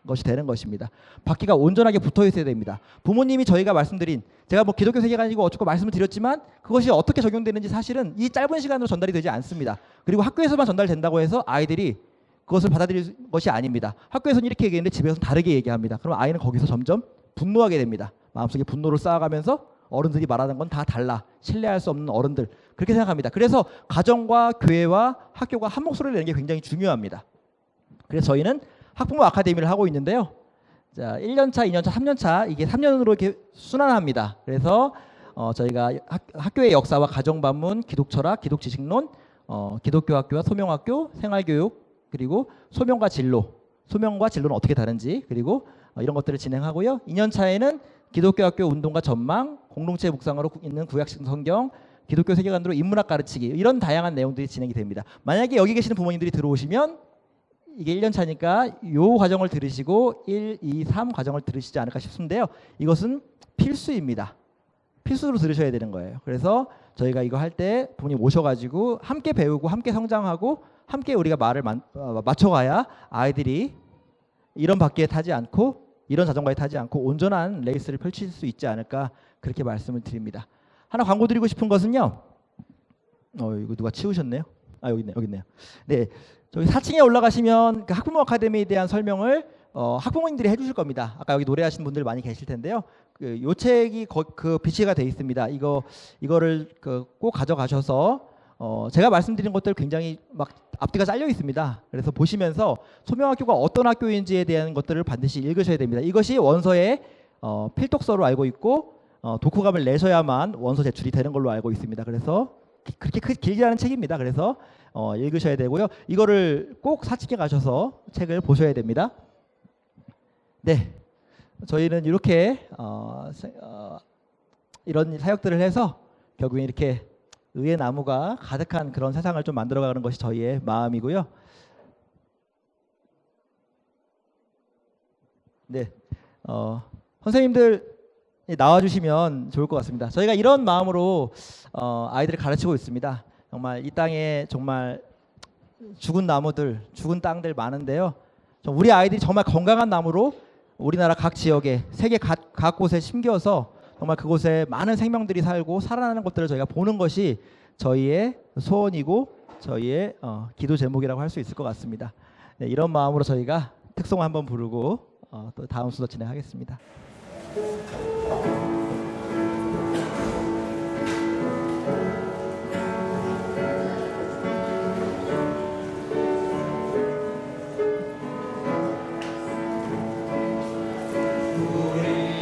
Speaker 6: 것이 되는 것입니다. 바퀴가 온전하게 붙어 있어야 됩니다. 부모님이 저희가 말씀드린 제가 뭐 기독교 세계관이고 어쩌고 말씀을 드렸지만 그것이 어떻게 적용되는지 사실은 이 짧은 시간으로 전달이 되지 않습니다. 그리고 학교에서만 전달된다고 해서 아이들이 그것을 받아들일 것이 아닙니다. 학교에서는 이렇게 얘기했는데 집에서는 다르게 얘기합니다. 그럼 아이는 거기서 점점 분노하게 됩니다. 마음속에 분노를 쌓아가면서 어른들이 말하는 건 다 달라. 신뢰할 수 없는 어른들. 그렇게 생각합니다. 그래서 가정과 교회와 학교가 한 목소리를 내는 게 굉장히 중요합니다. 그래서 저희는 학부모 아카데미를 하고 있는데요. 자, 1년차, 2년차, 3년차 이게 3년으로 이렇게 순환합니다. 그래서 저희가 학교의 역사와 가정반문, 기독철학, 기독지식론, 기독교학교와 소명학교, 생활교육 그리고 소명과 진로는 어떻게 다른지 그리고 이런 것들을 진행하고요. 2년차에는 기독교학교 운동과 전망, 공동체 묵상으로 있는 구약식 성경, 기독교 세계관으로 인문학 가르치기 이런 다양한 내용들이 진행이 됩니다. 만약에 여기 계시는 부모님들이 들어오시면 이게 1년 차니까 요 과정을 들으시고 1, 2, 3 과정을 들으시지 않을까 싶은데요. 이것은 필수입니다. 필수로 들으셔야 되는 거예요. 그래서 저희가 이거 할 때 부모님 오셔가지고 함께 배우고 함께 성장하고 함께 우리가 말을 맞춰가야 아이들이 이런 바퀴에 타지 않고 이런 자전거에 타지 않고 온전한 레이스를 펼칠 수 있지 않을까 그렇게 말씀을 드립니다. 하나 광고 드리고 싶은 것은요. 이거 누가 치우셨네요. 여기 있네요. 네, 저기 4층에 올라가시면 그 학부모 아카데미에 대한 설명을 학부모님들이 해주실 겁니다. 아까 여기 노래하시는 분들 많이 계실 텐데요. 요 책이 그 비치가 돼 있습니다. 이거를 꼭 가져가셔서 제가 말씀드린 것들 굉장히 막 앞뒤가 잘려 있습니다. 그래서 보시면서 소명학교가 어떤 학교인지에 대한 것들을 반드시 읽으셔야 됩니다. 이것이 원서의 필독서로 알고 있고 독후감을 내셔야만 원서 제출이 되는 걸로 알고 있습니다. 그래서 그렇게 길지 않은 책입니다. 그래서 읽으셔야 되고요. 이거를 꼭 사측에 가셔서 책을 보셔야 됩니다. 네, 저희는 이렇게 이런 사역들을 해서 결국에 이렇게 의의 나무가 가득한 그런 세상을 좀 만들어가는 것이 저희의 마음이고요. 네, 선생님들 나와주시면 좋을 것 같습니다. 저희가 이런 마음으로 아이들을 가르치고 있습니다. 정말 이 땅에 정말 죽은 나무들, 죽은 땅들 많은데요. 우리 아이들이 정말 건강한 나무로 우리나라 각 지역에 세계 각 곳에 심겨서 정말 그곳에 많은 생명들이 살고 살아나는 것들을 저희가 보는 것이 저희의 소원이고 저희의 기도 제목이라고 할 수 있을 것 같습니다. 네, 이런 마음으로 저희가 특송 한번 부르고 또 다음 순서 진행하겠습니다.
Speaker 3: 우리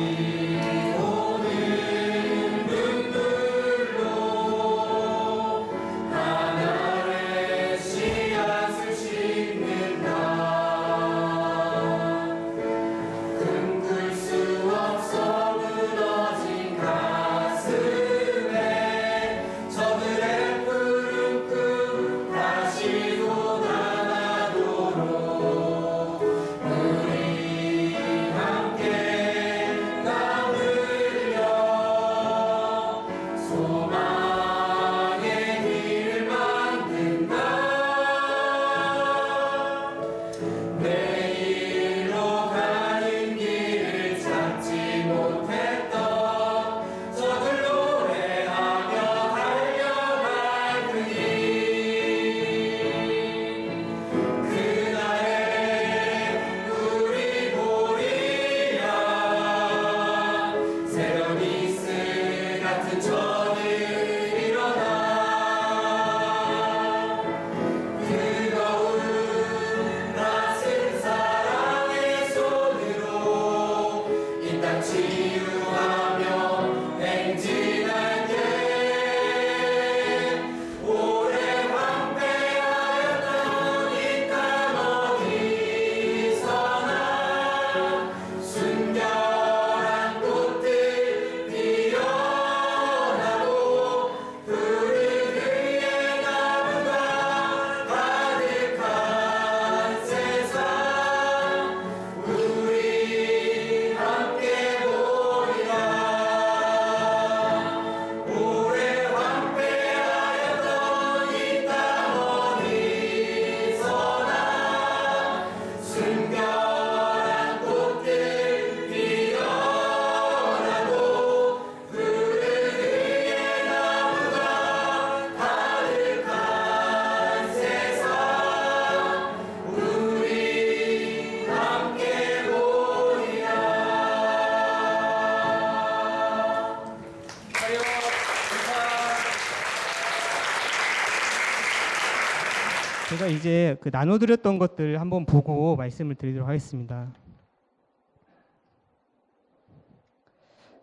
Speaker 7: 제가 이제 그 나눠드렸던 것들 한번 보고 말씀을 드리도록 하겠습니다.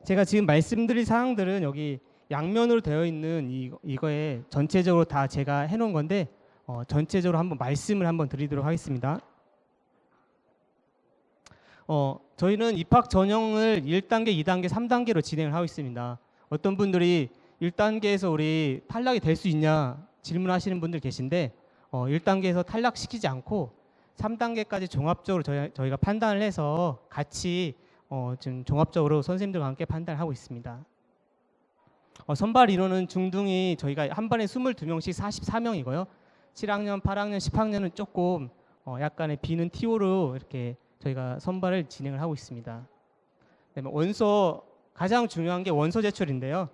Speaker 7: 제가 지금 말씀드릴 사항들은 여기 양면으로 되어 있는 이거에 전체적으로 다 제가 해놓은 건데 전체적으로 한번 말씀을 한번 드리도록 하겠습니다. 저희는 입학 전형을 1단계, 2단계, 3단계로 진행을 하고 있습니다. 어떤 분들이 1단계에서 우리 탈락이 될 수 있냐 질문하시는 분들 계신데 1단계에서 탈락시키지 않고 3단계까지 종합적으로 저희가 판단을 해서 같이 지금 종합적으로 선생님들과 함께 판단을 하고 있습니다. 선발 인원은 중등이 저희가 한 반에 22명씩 44명이고요. 7학년, 8학년, 10학년은 조금 약간의 비는 TO로 이렇게 저희가 선발을 진행을 하고 있습니다. 그다음에 원서, 가장 중요한 게 원서 제출인데요.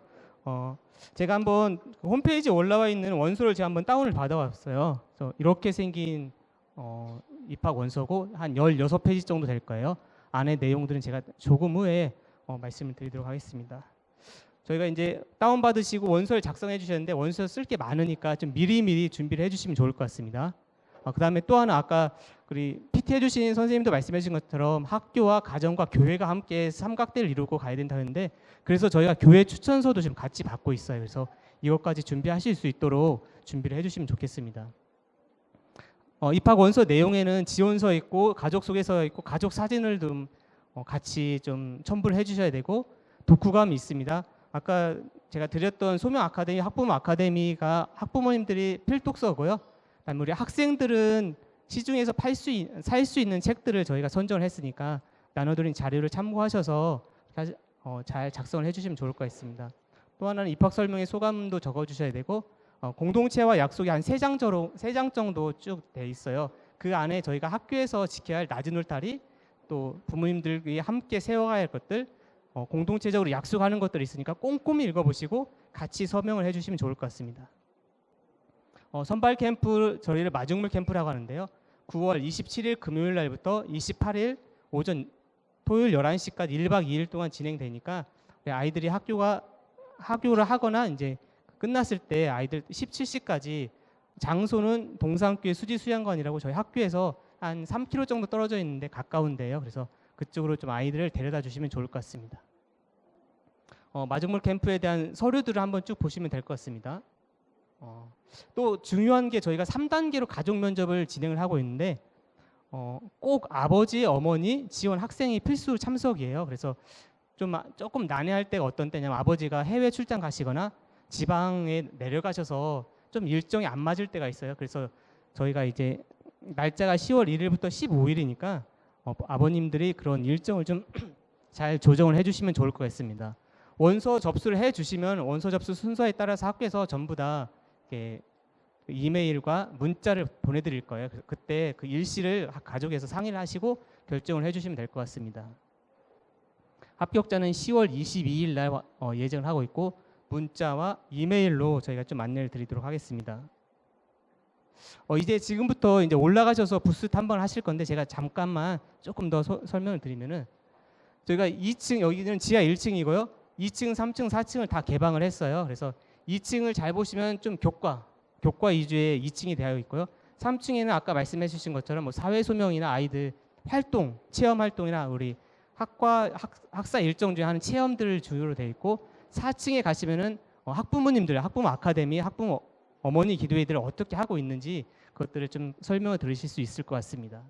Speaker 7: 제가 한번 홈페이지에 올라와 있는 원서를 제가 한번 다운을 받아왔어요. 그래서 이렇게 생긴 입학 원서고 한 16페이지 정도 될 거예요. 안에 내용들은 제가 조금 후에 말씀을 드리도록 하겠습니다. 저희가 이제 다운 받으시고 원서를 작성해 주셨는데 원서 쓸 게 많으니까 좀 미리미리 준비를 해주시면 좋을 것 같습니다. 그다음에 또 하나 아까 우리 PT 해주신 선생님도 말씀해 주신 것처럼 학교와 가정과 교회가 함께 삼각대를 이루고 가야 된다는데 그래서 저희가 교회 추천서도 지금 같이 받고 있어요. 그래서 이것까지 준비하실 수 있도록 준비를 해주시면 좋겠습니다. 입학 원서 내용에는 지원서 있고 가족 소개서 있고 가족 사진을 좀 같이 좀 첨부를 해주셔야 되고 독후감이 있습니다. 아까 제가 드렸던 소명 아카데미, 학부모 아카데미가 학부모님들이 필독서고요. 그다음에 우리 학생들은 시중에서 살 수 있는 책들을 저희가 선정을 했으니까 나눠드린 자료를 참고하셔서 잘 작성을 해주시면 좋을 것 같습니다. 또 하나는 입학 설명의 소감도 적어주셔야 되고 공동체와 약속이 한 3장 정도 쭉 돼 있어요. 그 안에 저희가 학교에서 지켜야 할 낮은 울타리, 또 부모님들이 함께 세워가야 할 것들, 공동체적으로 약속하는 것들이 있으니까 꼼꼼히 읽어보시고 같이 서명을 해주시면 좋을 것 같습니다. 선발 캠프 저희를 마중물 캠프라고 하는데요. 9월 27일 금요일 날부터 28일 오전 토요일 11시까지 1박 2일 동안 진행되니까 아이들이 학교를 하거나 이제 끝났을 때 아이들 17시까지 장소는 동산교회 수지수양관이라고 저희 학교에서 한 3km 정도 떨어져 있는데 가까운데요. 그래서 그쪽으로 좀 아이들을 데려다 주시면 좋을 것 같습니다. 마중물 캠프에 대한 서류들을 한번 쭉 보시면 될 것 같습니다. 또 중요한 게 저희가 3단계로 가족 면접을 진행을 하고 있는데 꼭 아버지, 어머니, 지원 학생이 필수 참석이에요. 그래서 조금 난해할 때가 어떤 때냐면 아버지가 해외 출장 가시거나 지방에 내려가셔서 좀 일정이 안 맞을 때가 있어요. 그래서 저희가 이제 날짜가 10월 1일부터 15일이니까 아버님들이 그런 일정을 좀 잘 조정을 해주시면 좋을 것 같습니다. 원서 접수를 해주시면 원서 접수 순서에 따라서 학교에서 전부 다 이렇게 이메일과 문자를 보내드릴 거예요. 그때 그 일시를 가족에서 상의를 하시고 결정을 해주시면 될 것 같습니다. 합격자는 10월 22일 날 예정을 하고 있고 문자와 이메일로 저희가 좀 안내를 드리도록 하겠습니다. 이제 지금부터 이제 올라가셔서 부스 탐방을 하실 건데 제가 잠깐만 조금 더 설명을 드리면은 저희가 2층 여기는 지하 1층이고요. 2층, 3층, 4층을 다 개방을 했어요. 그래서 2층을 잘 보시면 좀 교과 위주의 2층이 되어 있고요. 3층에는 아까 말씀해 주신 것처럼 뭐 사회 소명이나 아이들 활동, 체험 활동이나 우리 학사 일정 중에 하는 체험들을 주요로 되어 있고 4층에 가시면은 학부모님들, 학부모 아카데미, 학부모 어머니 기도회들을 어떻게 하고 있는지 그것들을 좀 설명을 들으실 수 있을 것 같습니다.